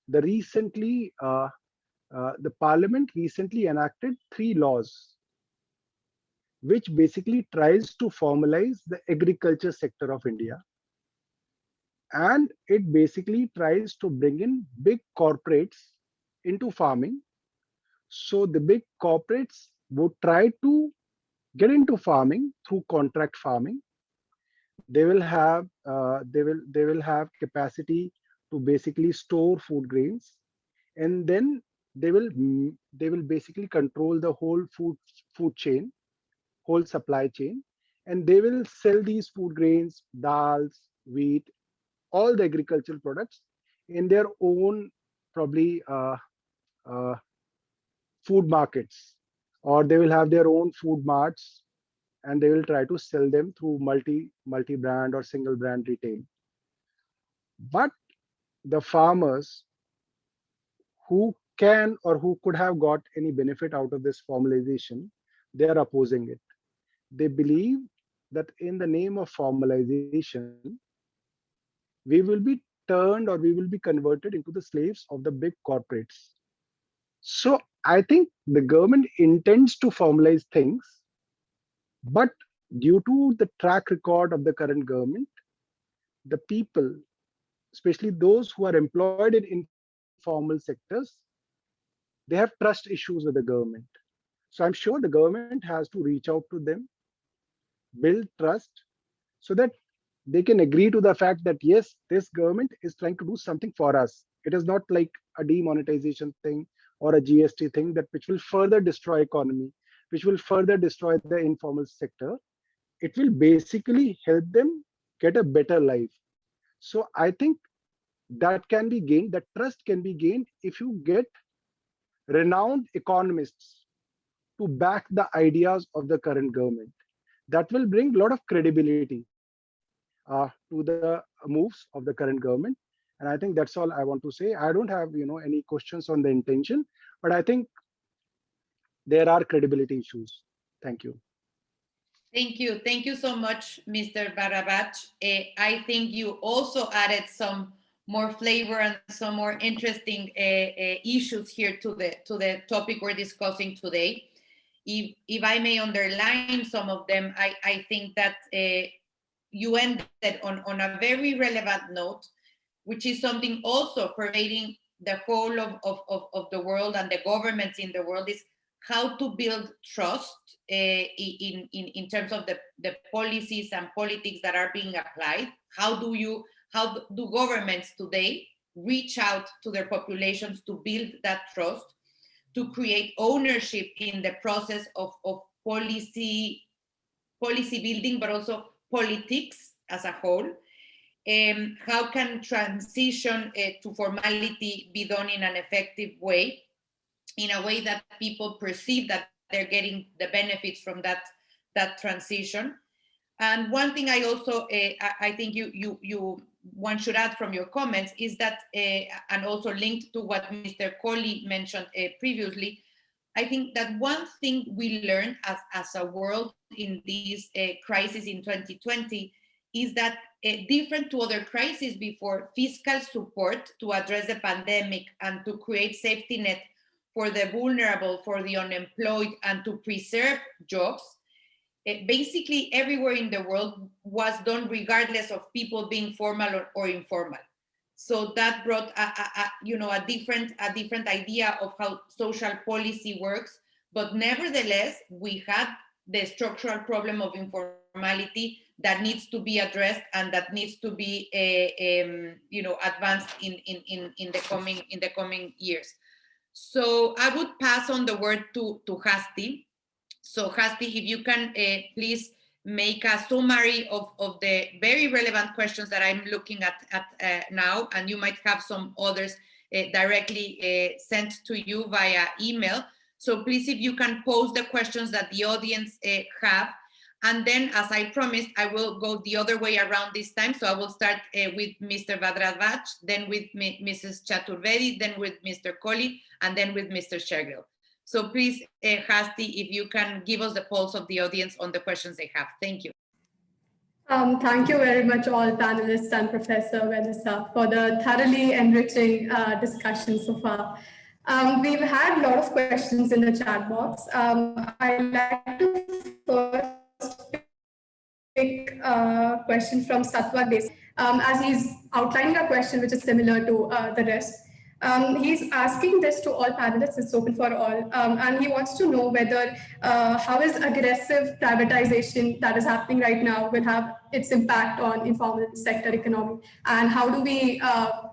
Speaker 6: the recently the parliament recently enacted 3 laws which basically tries to formalize the agriculture sector of India, and it basically tries to bring in big corporates into farming. So the big corporates would try to get into farming through contract farming. They will have capacity to basically store food grains, and then they will basically control the whole food chain, whole supply chain, and they will sell these food grains, dals, wheat, all the agricultural products in their own probably uh, food markets, or they will have their own food marts, and they will try to sell them through multi brand or single brand retail. But the farmers who can or who could have got any benefit out of this formalization, they are opposing it. They believe that in the name of formalization, we will be turned or we will be converted into the slaves of the big corporates. So I think the government intends to formalize things, but due to the track record of the current government, the people, especially those who are employed in informal sectors, they have trust issues with the government. So I'm sure the government has to reach out to them, build trust, so that they can agree to the fact that yes, this government is trying to do something for us. It is not like a demonetization thing or a GST thing that which will further destroy economy, which will further destroy the informal sector. It will basically help them get a better life. So I think that can be gained, that trust can be gained if you get renowned economists to back the ideas of the current government. That will bring a lot of credibility to the moves of the current government. And I think that's all I want to say. I don't have any questions on the intention, but I think there are credibility issues. Thank you.
Speaker 2: Thank you. Thank you so much, Mr. Bharadwaj. I think you also added some more flavor and some more interesting issues here to the topic we're discussing today. If I may underline some of them, I think that you ended on a very relevant note, which is something also pervading the whole of the world and the governments in the world, is how to build trust in terms of the policies and politics that are being applied. How do governments today reach out to their populations to build that trust, to create ownership in the process of policy building, but also politics as a whole? How can transition to formality be done in an effective way, in a way that people perceive that they're getting the benefits from that transition? And one thing I also I think one should add from your comments is that, and also linked to what Mr. Kohli mentioned previously, I think that one thing we learned as a world in this crisis in 2020 is that different to other crises before, fiscal support to address the pandemic and to create safety net for the vulnerable, for the unemployed, and to preserve jobs, basically everywhere in the world was done regardless of people being formal or informal. So that brought a different idea of how social policy works. But nevertheless, we had the structural problem of informality that needs to be addressed and that needs to be advanced in the coming years. So I would pass on the word to Hasti. So Hasti, if you can please make a summary of the very relevant questions that I'm looking at now, and you might have some others directly sent to you via email. So please, if you can post the questions that the audience have, and then, as I promised, I will go the other way around this time. So I will start with Mr. Bharadwaj, then with Mrs. Chaturvedi, then with Mr. Kohli, and then with Mr. Shergill. So please, Hasti, if you can give us the pulse of the audience on the questions they have. Thank you.
Speaker 1: Thank you very much, all panelists and Professor Vanessa, for the thoroughly enriching discussion so far. We've had a lot of questions in the chat box. I'd like to first pick a question from Satwak Desai, as he's outlining a question which is similar to the rest. He's asking this to all panelists, it's open for all, and he wants to know whether how is aggressive privatization that is happening right now will have its impact on informal sector economy, and how do we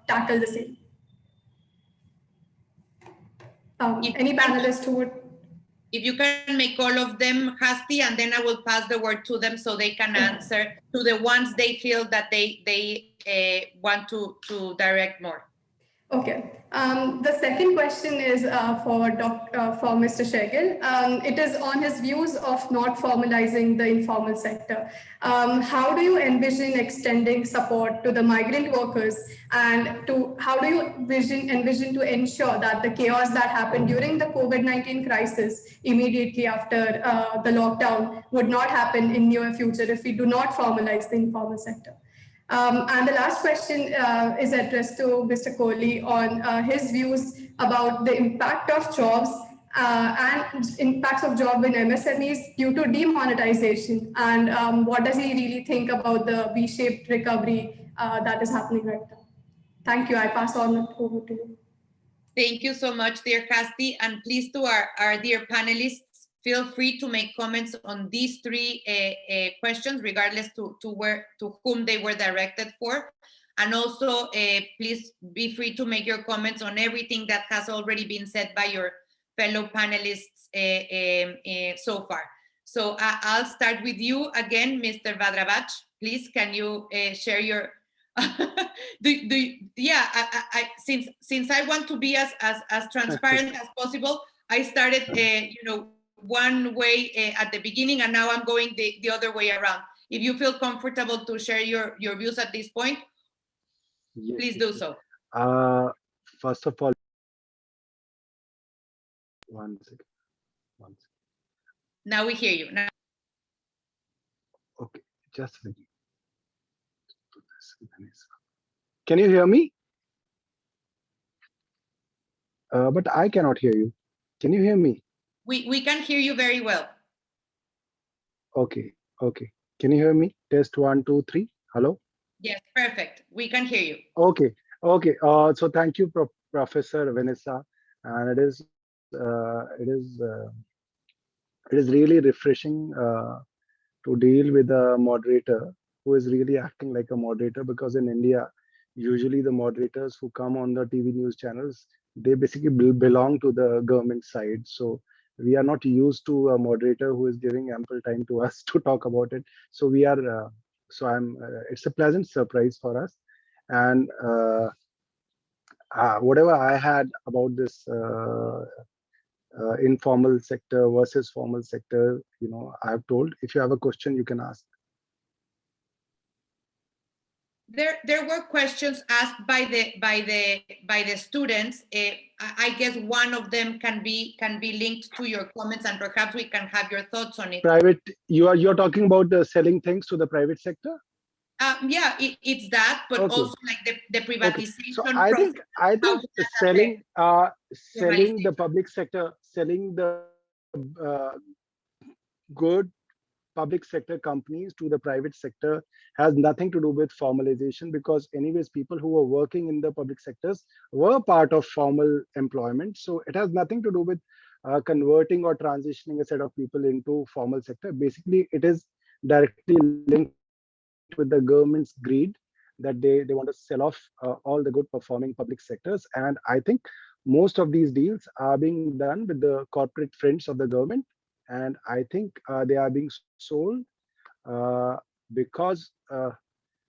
Speaker 1: tackle the same? Any panelist who would?
Speaker 2: If you can make all of them hasty, and then I will pass the word to them so they can answer to the ones they feel that they want to direct more.
Speaker 1: Okay. The second question is for Mr. Shergill. It is on his views of not formalizing the informal sector. How do you envision extending support to the migrant workers, and how do you envision to ensure that the chaos that happened during the COVID-19 crisis immediately after the lockdown would not happen in near future if we do not formalize the informal sector? And the last question is addressed to Mr. Kohli on his views about the impact of jobs and impacts of job in MSMEs due to demonetization, and what does he really think about the V-shaped recovery that is happening right now? Thank you. I pass on over to you.
Speaker 2: Thank you so much, dear Hasti, and please to our dear panelists, feel free to make comments on these three questions, regardless to whom they were directed for. And also, please be free to make your comments on everything that has already been said by your fellow panelists so far. So I'll start with you again, Mr. Bharadwaj. Please, can you share your... since I want to be as transparent as possible, I started, one way at the beginning, and now I'm going the other way around. If you feel comfortable to share your views at this point, yes, please do so.
Speaker 6: First of all, one second.
Speaker 2: Now we hear you. Now.
Speaker 6: Okay, just a second. Can you hear me? But I cannot hear you. Can you hear me?
Speaker 2: We can hear you very well.
Speaker 6: Okay. Can you hear me? Test 1, 2, 3. Hello?
Speaker 2: Yes, perfect. We can hear you.
Speaker 6: Okay. So thank you, Professor Vanessa. And it is really refreshing to deal with a moderator who is really acting like a moderator, because in India, usually the moderators who come on the TV news channels, they basically belong to the government side. So we are not used to a moderator who is giving ample time to us to talk about it. So we are, it's a pleasant surprise for us. And whatever I had about this informal sector versus formal sector, I have told. If you have a question, you can ask.
Speaker 2: There were questions asked by the students. I guess one of them can be linked to your comments, and perhaps we can have your thoughts on it.
Speaker 6: Private, you're talking about selling things to the private sector?
Speaker 2: Yeah, it's that, but also like the privatization.
Speaker 6: So I think selling the public sector, selling the good public sector companies to the private sector has nothing to do with formalization, because anyways people who were working in the public sectors were part of formal employment. So it has nothing to do with converting or transitioning a set of people into formal sector. Basically, it is directly linked with the government's greed that they want to sell off all the good performing public sectors. And I think most of these deals are being done with the corporate friends of the government. And I think they are being sold because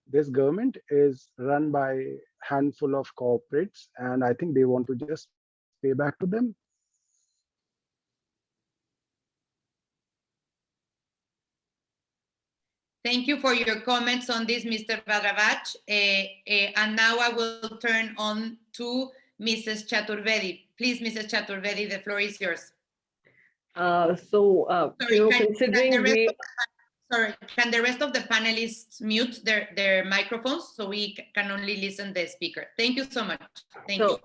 Speaker 6: this government is run by handful of corporates, and I think they want to just pay back to them.
Speaker 2: Thank you for your comments on this, Mr. Bharadwaj. And now I will turn on to Mrs. Chaturvedi. Please, Mrs. Chaturvedi, the floor is yours.
Speaker 5: Considering
Speaker 2: can the rest of the panelists mute their microphones so we can only listen the speaker? Thank you so much. Thank you.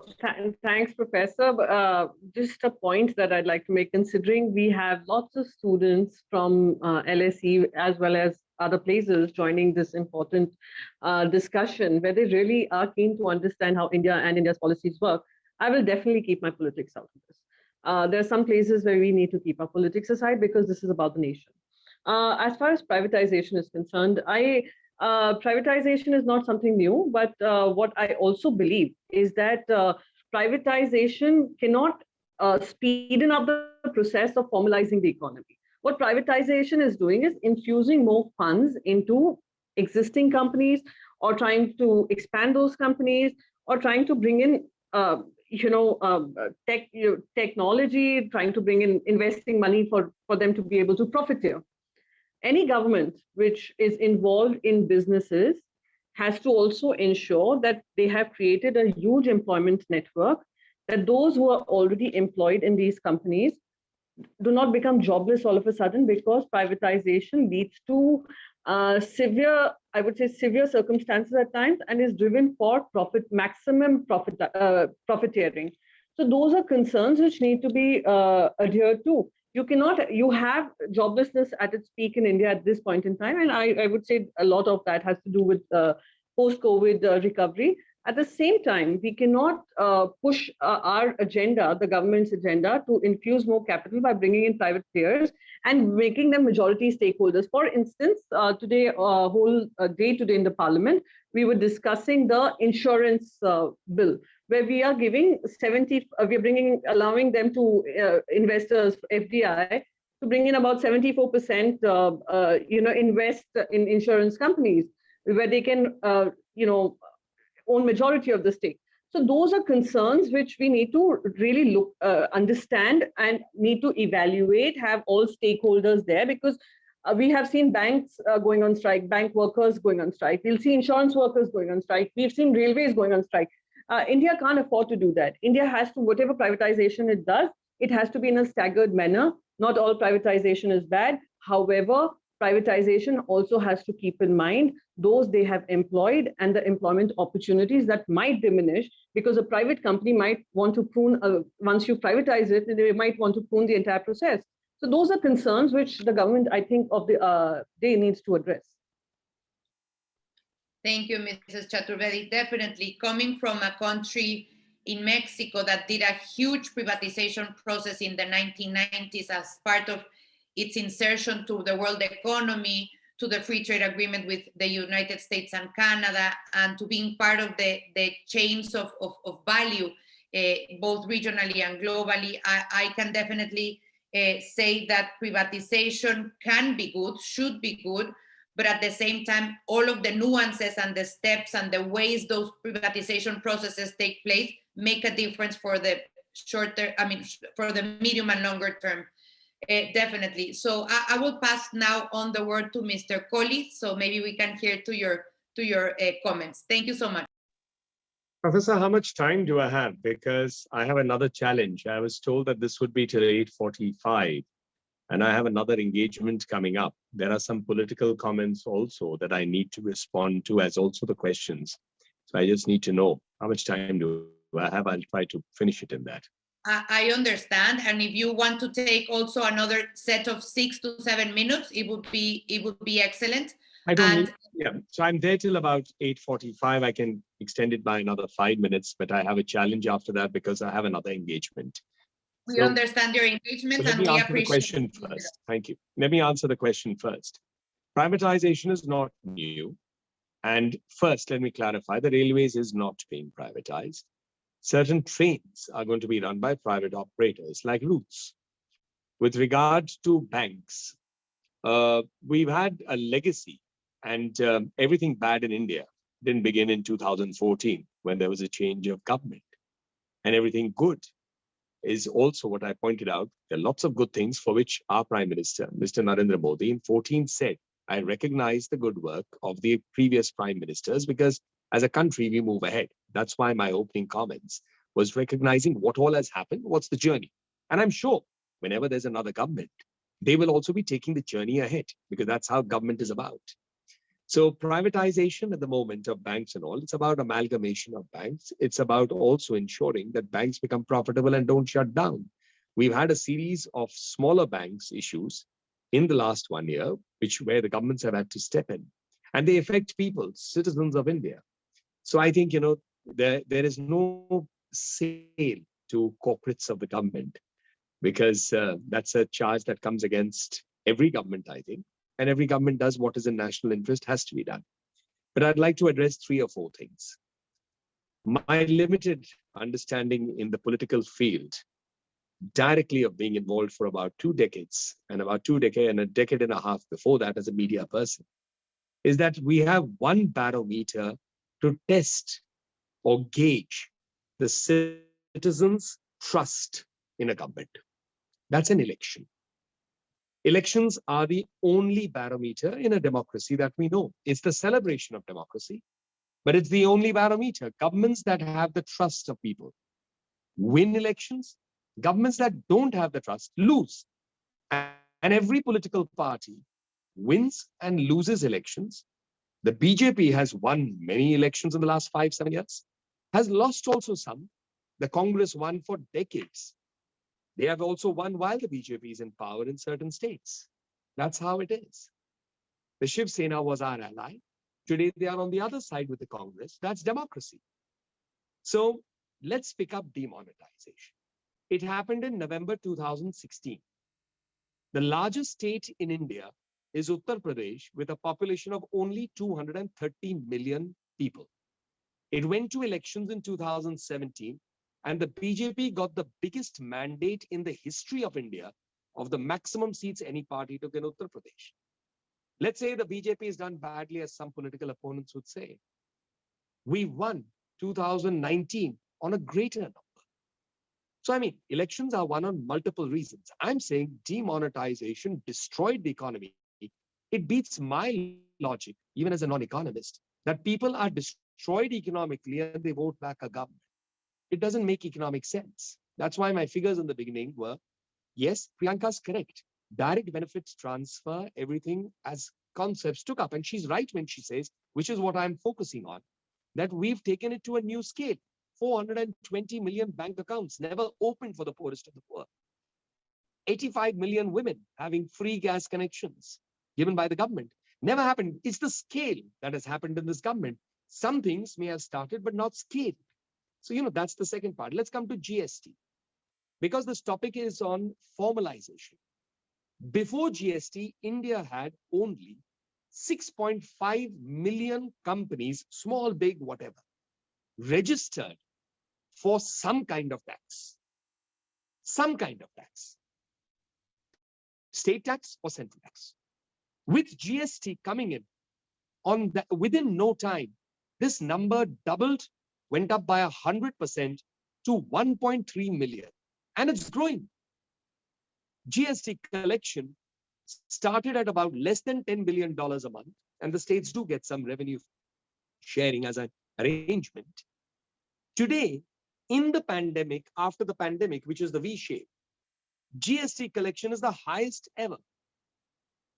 Speaker 5: Thanks, Professor. Just a point that I'd like to make, considering we have lots of students from LSE as well as other places joining this important discussion where they really are keen to understand how India and India's policies work. I will definitely keep my politics out of this. There are some places where we need to keep our politics aside because this is about the nation. As far as privatization is concerned, privatization is not something new, but what I also believe is that privatization cannot speeden up the process of formalizing the economy. What privatization is doing is infusing more funds into existing companies, or trying to expand those companies, or trying to bring in technology, trying to bring in investing money for them to be able to profit here. Any government which is involved in businesses has to also ensure that they have created a huge employment network, that those who are already employed in these companies do not become jobless all of a sudden, because privatization leads to severe circumstances at times and is driven for maximum profiteering. So those are concerns which need to be adhered to. You have joblessness at its peak in India at this point in time, and I would say a lot of that has to do with post-COVID recovery. At the same time, we cannot push our agenda, the government's agenda, to infuse more capital by bringing in private players and making them majority stakeholders. For instance, today, whole day today in the parliament, we were discussing the insurance bill, where we are giving allowing them to investors, FDI, to bring in about 74%, invest in insurance companies, where they can, own majority of the stake. So those are concerns which we need to really understand and need to evaluate, have all stakeholders there, because we have seen banks going on strike, bank workers going on strike. We'll see insurance workers going on strike. We've seen railways going on strike. India can't afford to do that. India has to, whatever privatization it does, it has to be in a staggered manner. Not all privatization is bad. However, privatization also has to keep in mind those they have employed and the employment opportunities that might diminish, because a private company might want to prune, once you privatize it, they might want to prune the entire process. So those are concerns which the government, I think, of the day needs to address.
Speaker 2: Thank you, Mrs. Chaturvedi. Definitely, coming from a country in Mexico that did a huge privatization process in the 1990s as part of its insertion to the world economy, to the free trade agreement with the United States and Canada, and to being part of the chains of value, both regionally and globally, I can definitely say that privatization can be good, should be good, but at the same time, all of the nuances and the steps and the ways those privatization processes take place make a difference for the for the medium and longer term. Definitely. So I will pass now on the word to Mr. Kohli, so maybe we can hear to your comments. Thank you so much.
Speaker 4: Professor, how much time do I have? Because I have another challenge. I was told that this would be till 8:45, and I have another engagement coming up. There are some political comments also that I need to respond to, as also the questions. So I just need to know how much time do I have. I'll try to finish it in that.
Speaker 2: I understand, and if you want to take also another set of 6 to 7 minutes, it would be excellent.
Speaker 4: I don't need, yeah. So I'm there till about 8:45. I can extend it by another 5 minutes, but I have a challenge after that because I have another engagement.
Speaker 2: We understand your engagement, and we appreciate
Speaker 4: the question first. Thank you. Let me answer the question first. Privatization is not new. And first, let me clarify, the railways is not being privatized. Certain trains are going to be run by private operators like routes. With regard to banks, we've had a legacy, and everything bad in India didn't begin in 2014 when there was a change of government. And everything good is also what I pointed out. There are lots of good things for which our Prime Minister, Mr. Narendra Modi, in 14 said, I recognize the good work of the previous Prime Ministers because as a country, we move ahead. That's why my opening comments was recognizing what all has happened, what's the journey. And I'm sure whenever there's another government, they will also be taking the journey ahead because that's how government is about. So privatization at the moment of banks and all, it's about amalgamation of banks. It's about also ensuring that banks become profitable and don't shut down. We've had a series of smaller banks issues in the last 1 year, where the governments have had to step in, and they affect people, citizens of India. So I think, there is no sale to corporates of the government because that's a charge that comes against every government, I think. And every government does what is in national interest has to be done. But I'd like to address 3 or 4 things. My limited understanding in the political field, directly of being involved for about 2 decades and about 2 decades and a decade and a half before that as a media person, is that we have one barometer to test or gauge the citizens' trust in a government. That's an election. Elections are the only barometer in a democracy that we know. It's the celebration of democracy, but it's the only barometer. Governments that have the trust of people win elections. Governments that don't have the trust lose. And every political party wins and loses elections. The BJP has won many elections in the last 5-7 years, has lost also some. The Congress won for decades. They have also won while the BJP is in power in certain states. That's how it is. The Shiv Sena was our ally. Today, they are on the other side with the Congress. That's democracy. So let's pick up demonetization. It happened in November 2016. The largest state in India is Uttar Pradesh with a population of only 230 million people. It went to elections in 2017. And the BJP got the biggest mandate in the history of India of the maximum seats any party took in Uttar Pradesh. Let's say the BJP has done badly, as some political opponents would say. We won 2019 on a greater number. So, I mean, elections are won on multiple reasons. I'm saying demonetization destroyed the economy. It beats my logic, even as a non-economist, that people are destroyed economically and they vote back a government. It doesn't make economic sense. That's why my figures in the beginning were, yes, Priyanka's correct. Direct benefits transfer, everything as concepts took up. And she's right when she says, which is what I'm focusing on, that we've taken it to a new scale. 420 million bank accounts never opened for the poorest of the poor. 85 million women having free gas connections given by the government. Never happened. It's the scale that has happened in this government. Some things may have started, but not scaled. So, that's the second part. Let's come to GST. Because this topic is on formalization. Before GST, India had only 6.5 million companies, small, big, whatever, registered for some kind of tax. Some kind of tax. State tax or central tax. With GST coming in, within no time, this number doubled, went up by 100% to 1.3 million. And it's growing. GST collection started at about less than $10 billion a month. And the states do get some revenue sharing as an arrangement. Today, in the pandemic, after the pandemic, which is the V shape, GST collection is the highest ever.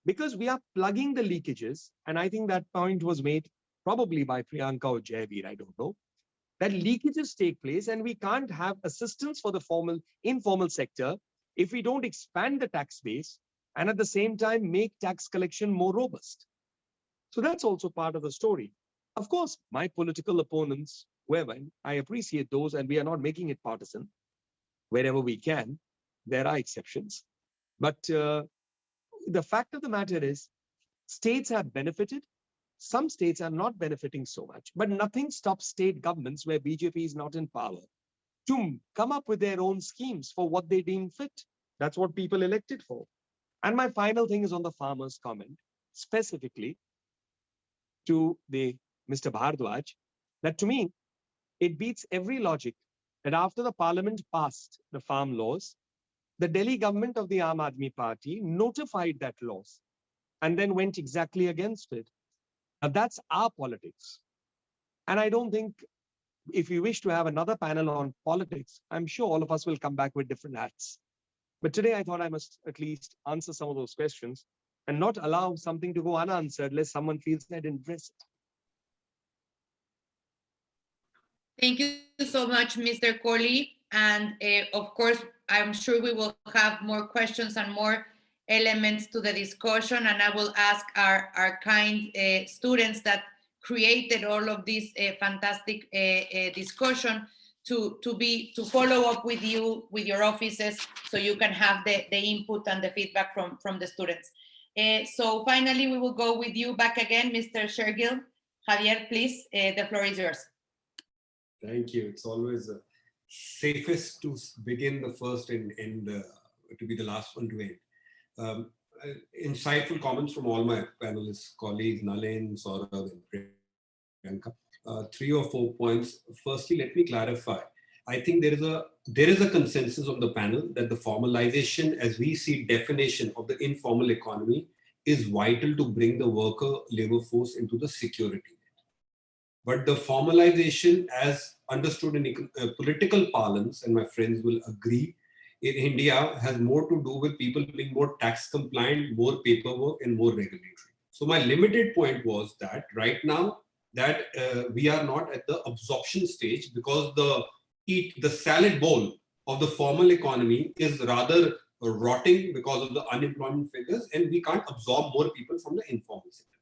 Speaker 4: Because we are plugging the leakages. And I think that point was made probably by Priyanka or Jaiveer, I don't know. That leakages take place and we can't have assistance for the informal sector if we don't expand the tax base and at the same time make tax collection more robust. So that's also part of the story. Of course, my political opponents, whoever, I appreciate those and we are not making it partisan. Wherever we can, there are exceptions. But the fact of the matter is, states have benefited. Some states are not benefiting so much, but nothing stops state governments where BJP is not in power to come up with their own schemes for what they deem fit. That's what people elected for. And my final thing is on the farmers' comment, specifically to the Mr. Bharadwaj, that to me, it beats every logic that after the parliament passed the farm laws, the Delhi government of the Aam Aadmi Party notified that laws and then went exactly against it. Now that's our politics. And I don't think if you wish to have another panel on politics, I'm sure all of us will come back with different hats. But today I thought I must at least answer some of those questions and not allow something to go unanswered lest someone feels I didn't address it.
Speaker 2: Thank you so much, Mr. Kohli. And of course, I'm sure we will have more questions and more elements to the discussion. And I will ask our kind students that created all of this fantastic discussion to follow up with you, with your offices, so you can have the input and the feedback from the students. So finally, we will go with you back again, Mr. Shergill. Javier, please, the floor is yours.
Speaker 3: Thank you. It's always safest to begin the first and to be the last one to end. Insightful comments from all my panelists, colleagues, Nalin, Saurabh, and Priyanka. 3 or 4 points. Firstly, let me clarify. I think there is a consensus on the panel that the formalization, as we see definition of the informal economy, is vital to bring the worker labor force into the security net. But the formalization, as understood in political parlance, and my friends will agree, in India has more to do with people being more tax compliant, more paperwork, and more regulatory. So my limited point was that right now that we are not at the absorption stage, because the salad bowl of the formal economy is rather rotting because of the unemployment figures, and we can't absorb more people from the informal sector.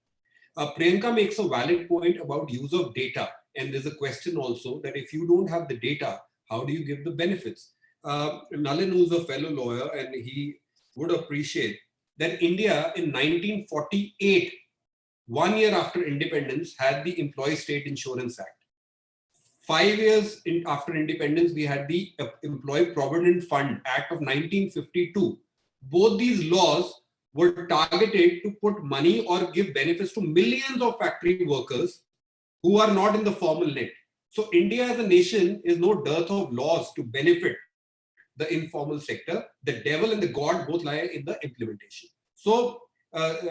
Speaker 3: Priyanka makes a valid point about use of data. And there's a question also that if you don't have the data, how do you give the benefits? Nalin, who's a fellow lawyer, and he would appreciate that India in 1948, 1 year after independence, had the Employee State Insurance Act. 5 years after independence, we had the Employee Provident Fund Act of 1952. Both these laws were targeted to put money or give benefits to millions of factory workers who are not in the formal net. So India as a nation is no dearth of laws to benefit the informal sector. The devil and the God both lie in the implementation. So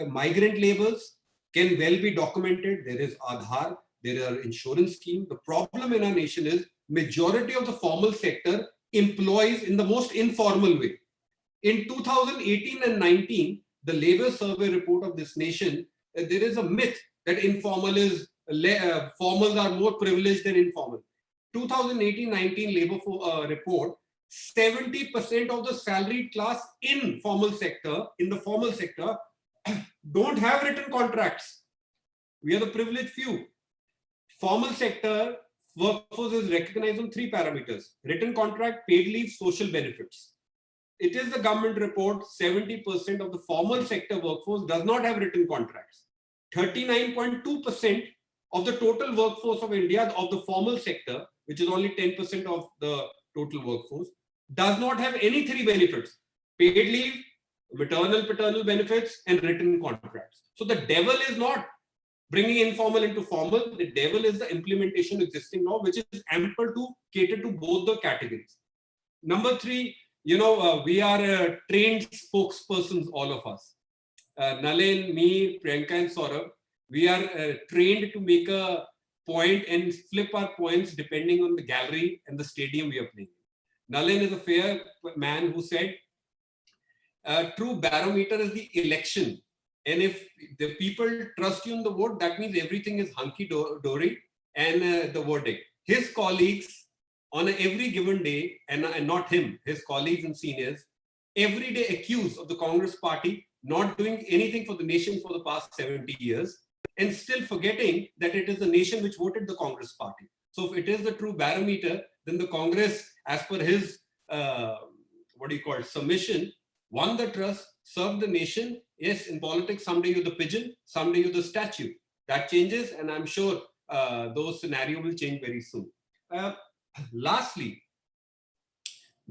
Speaker 3: migrant laborers can well be documented. There is Aadhaar, there are insurance schemes. The problem in our nation is majority of the formal sector employs in the most informal way. In 2018 and 19, the labor survey report of this nation, there is a myth that formals are more privileged than informal. 2018-19 labor report, 70% of the salaried class in the formal sector, don't have written contracts. We are the privileged few. Formal sector workforce is recognized on 3 parameters: written contract, paid leave, social benefits. It is the government report, 70% of the formal sector workforce does not have written contracts. 39.2% of the total workforce of India, of the formal sector, which is only 10% of the total workforce, does not have any 3 benefits: paid leave, maternal, paternal benefits, and written contracts. So the devil is not bringing informal into formal. The devil is the implementation of existing law, which is ample to cater to both the categories. Number 3, we are trained spokespersons, all of us. Nalin, me, Priyanka, and Saurabh, we are trained to make a point and flip our points depending on the gallery and the stadium we are playing. Nalin is a fair man who said, true barometer is the election. And if the people trust you in the vote, that means everything is hunky-dory and the verdict. His colleagues, on every given day, and not him, his colleagues and seniors, every day accused of the Congress party not doing anything for the nation for the past 70 years, and still forgetting that it is the nation which voted the Congress party. So if it is the true barometer, then the Congress, as per his, submission, won the trust, served the nation. Yes, in politics, someday you're the pigeon, someday you're the statue. That changes, and I'm sure those scenarios will change very soon. Lastly,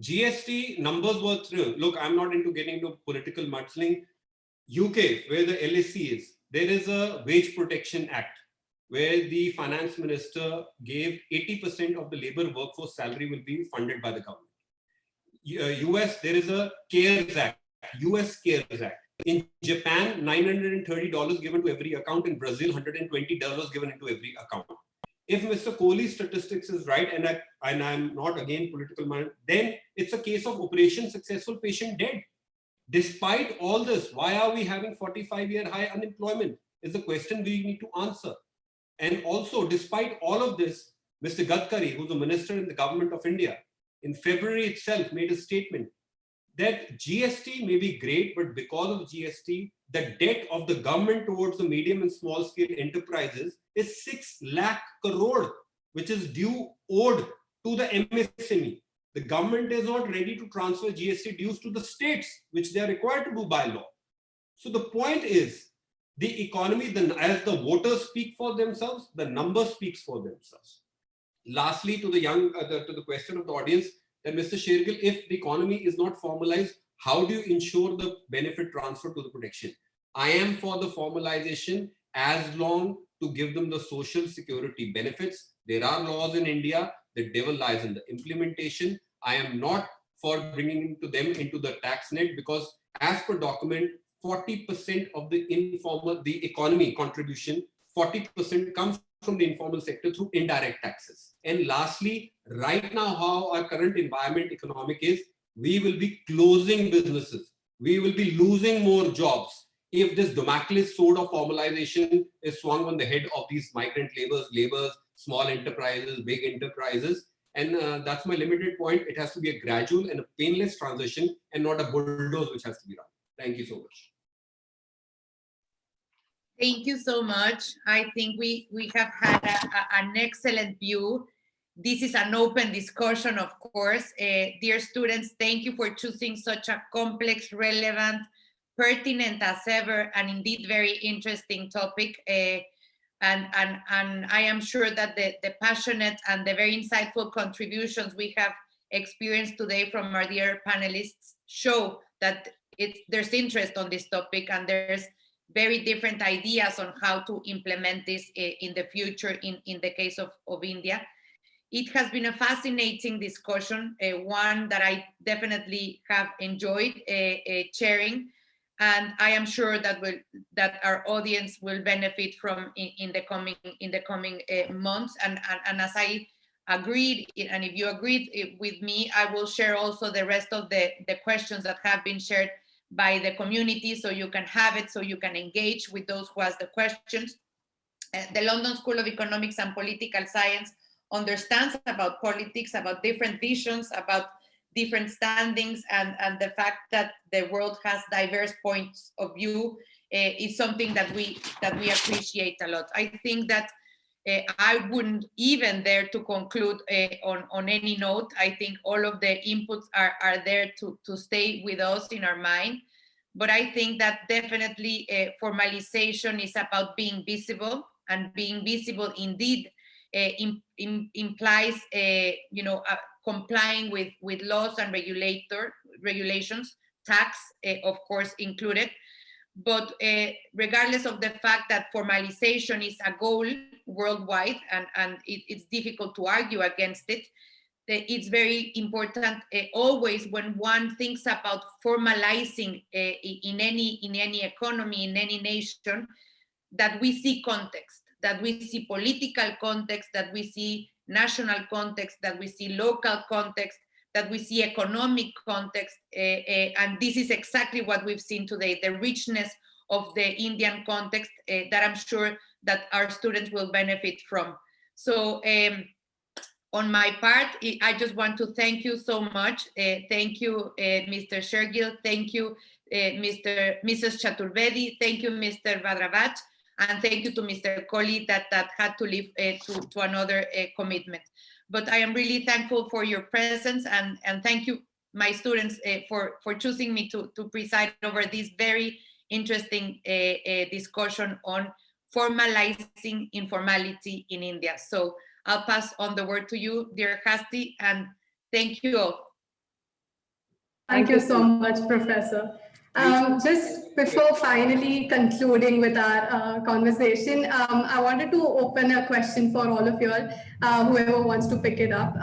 Speaker 3: GST numbers were through. Look, I'm not into getting into political mudslinging. UK, where the LSE is, there is a Wage Protection Act where the finance minister gave 80% of the labor workforce salary will be funded by the government. US, there is a CARES Act, US CARES Act. In Japan, $930 given to every account. In Brazil, $120 given into every account. If Mr. Kohli's statistics is right, and I'm not again political minded, then it's a case of operation successful, patient dead. Despite all this, why are we having 45-year high unemployment is the question we need to answer. And also, despite all of this, Mr. Gadkari, who's a minister in the government of India, in February itself made a statement that GST may be great, but because of GST, the debt of the government towards the medium and small scale enterprises is 6 lakh crore, which is owed to the MSME. The government is not ready to transfer GST dues to the states, which they are required to do by law. So the point is, the economy, as the voters speak for themselves, the number speaks for themselves. Lastly, to the question of the audience, that Mr. Shergill, if the economy is not formalized, how do you ensure the benefit transfer to the protection? I am for the formalization as long to give them the social security benefits. There are laws in India. The devil lies in the implementation. I am not for bringing them into the tax net because as per document, 40% of the economy contribution, 40% comes from the informal sector through indirect taxes. And lastly, right now, how our current environment economic is, we will be closing businesses. We will be losing more jobs if this Damocles sword of formalization is swung on the head of these migrant laborers, small enterprises, big enterprises. And that's my limited point. It has to be a gradual and a painless transition and not a bulldoze which has to be run. Thank you so much.
Speaker 2: Thank you so much. I think we have had an excellent view. This is an open discussion, of course. Dear students, thank you for choosing such a complex, relevant, pertinent as ever, and indeed very interesting topic. And I am sure that the passionate and the very insightful contributions we have experienced today from our dear panelists show that there's interest on this topic and there's very different ideas on how to implement this in the future in the case of India. It has been a fascinating discussion, one that I definitely have enjoyed chairing, and I am sure that our audience will benefit from in the coming months. And as I agreed, and if you agreed with me, I will share also the rest of the questions that have been shared by the community, so you can have it, so you can engage with those who ask the questions. The London School of Economics and Political Science understands about politics, about different visions, about different standings, and the fact that the world has diverse points of view is something that we appreciate a lot. I think that I wouldn't even dare to conclude on any note. I think all of the inputs are there to stay with us in our mind. But I think that definitely formalization is about being visible, and being visible indeed implies complying with laws and regulations, tax of course included. But regardless of the fact that formalization is a goal worldwide, and it's difficult to argue against it, it's very important always when one thinks about formalizing in any economy, in any nation, that we see context, that we see political context, that we see national context, that we see local context, that we see economic context, and this is exactly what we've seen today, the richness of the Indian context that I'm sure that our students will benefit from. So on my part, I just want to thank you so much. Thank you, Mr. Shergill. Thank you, Mrs. Chaturvedi. Thank you, Mr. Bharadwaj. And thank you to Mr. Kohli that had to leave to another commitment. But I am really thankful for your presence, and thank you, my students, for choosing me to preside over this very interesting discussion on formalizing informality in India. So I'll pass on the word to you, dear Hasti, and thank you all.
Speaker 1: Thank you so much, Professor. Just before finally concluding with our conversation, I wanted to open a question for all of you all, whoever wants to pick it up.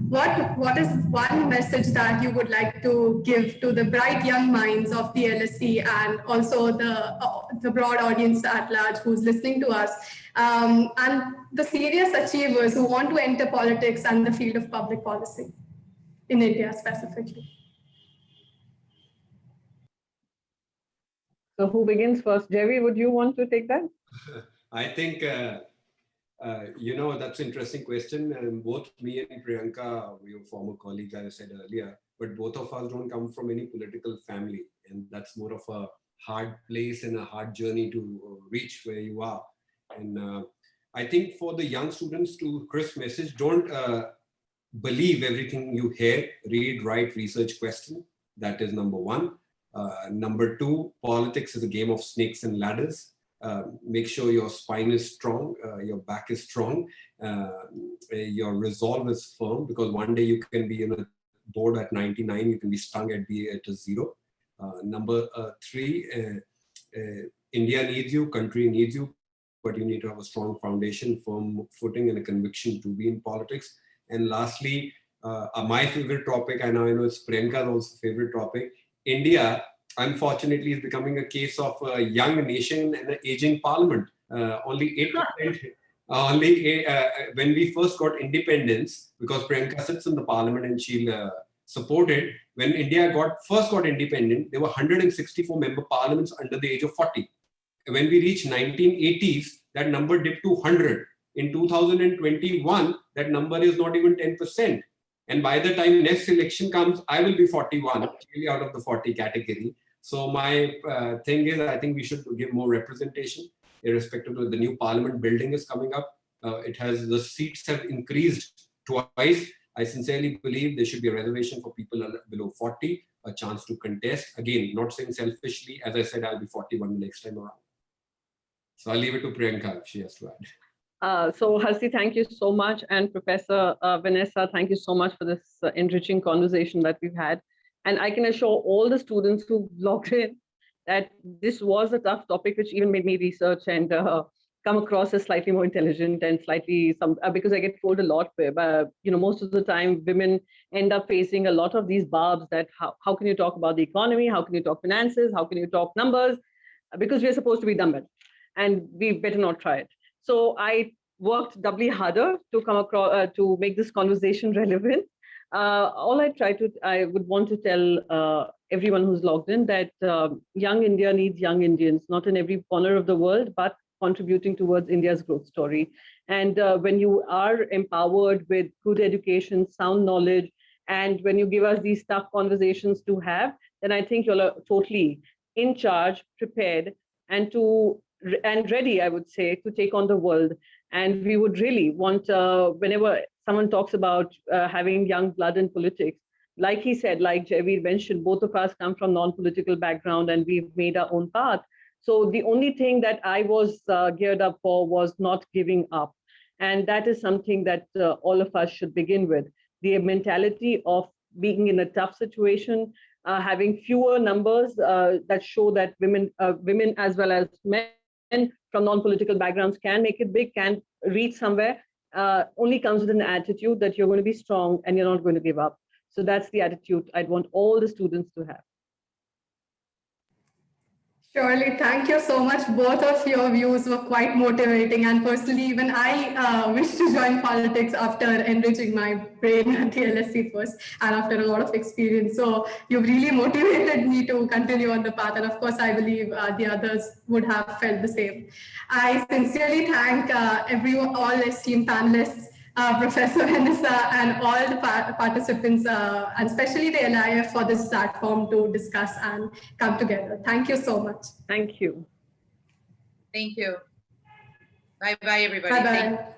Speaker 1: What is one message that you would like to give to the bright young minds of the LSE and also the broad audience at large who's listening to us, and the serious achievers who want to enter politics and the field of public policy in India specifically?
Speaker 5: So who begins first? Jaiveer, would you want to take that?
Speaker 3: I think, that's an interesting question. And both me and Priyanka, we were former colleagues, as I said earlier, but both of us don't come from any political family. And that's more of a hard place and a hard journey to reach where you are. And I think for the young students, to Chris' message, don't believe everything you hear, read, write, research, question. That is number one. Number two, politics is a game of snakes and ladders. Make sure your spine is strong, your back is strong, your resolve is firm, because one day you can be in a board at 99, you can be stung at a 0. Number three, India needs you, country needs you, but you need to have a strong foundation, firm footing, and a conviction to be in politics. And lastly, my favorite topic, and I know it's Priyanka's also favorite topic, India, unfortunately, is becoming a case of a young nation and an aging parliament. Only 8%, when we first got independence, because Priyanka sits in the parliament and she'll support it, when India first got independent, there were 164 member parliaments under the age of 40. When we reached 1980s, that number dipped to 100. In 2021, that number is not even 10%. And by the time next election comes, I will be 41, really out of the 40 category. So my thing is, I think we should give more representation, irrespective of the new parliament building is coming up. The seats have increased twice. I sincerely believe there should be a reservation for people below 40, a chance to contest. Again, not saying selfishly, as I said, I'll be 41 next time around. So I'll leave it to Priyanka if she has to add.
Speaker 5: So Harsi, thank you so much. And Professor Vanessa, thank you so much for this enriching conversation that we've had. And I can assure all the students who logged in that this was a tough topic, which even made me research and come across as slightly more intelligent and slightly because I get told a lot, but most of the time women end up facing a lot of these barbs that how can you talk about the economy? How can you talk finances? How can you talk numbers? Because we're supposed to be dumb and we better not try it. So I worked doubly harder to come across to make this conversation relevant. I would want to tell everyone who's logged in that young India needs young Indians, not in every corner of the world, but contributing towards India's growth story. And when you are empowered with good education, sound knowledge, and when you give us these tough conversations to have, then I think you're totally in charge, prepared, and ready, I would say, to take on the world. And we would really want, whenever someone talks about having young blood in politics, like he said, like Jaiveer mentioned, both of us come from non-political background and we've made our own path. So the only thing that I was geared up for was not giving up. And that is something that all of us should begin with. The mentality of being in a tough situation, having fewer numbers that show that women as well as men from non-political backgrounds can make it big, can reach somewhere, only comes with an attitude that you're going to be strong and you're not going to give up. So that's the attitude I'd want all the students to have.
Speaker 1: Surely, thank you so much. Both of your views were quite motivating, and personally, even I wish to join politics after enriching my brain at the LSE first and after a lot of experience. So you've really motivated me to continue on the path, and of course, I believe the others would have felt the same. I sincerely thank all esteemed panelists, Professor Vanessa, and all the participants, and especially the LIF for this platform to discuss and come together. Thank you so much.
Speaker 5: Thank you.
Speaker 2: Thank you. Bye-bye, everybody.
Speaker 1: Bye-bye.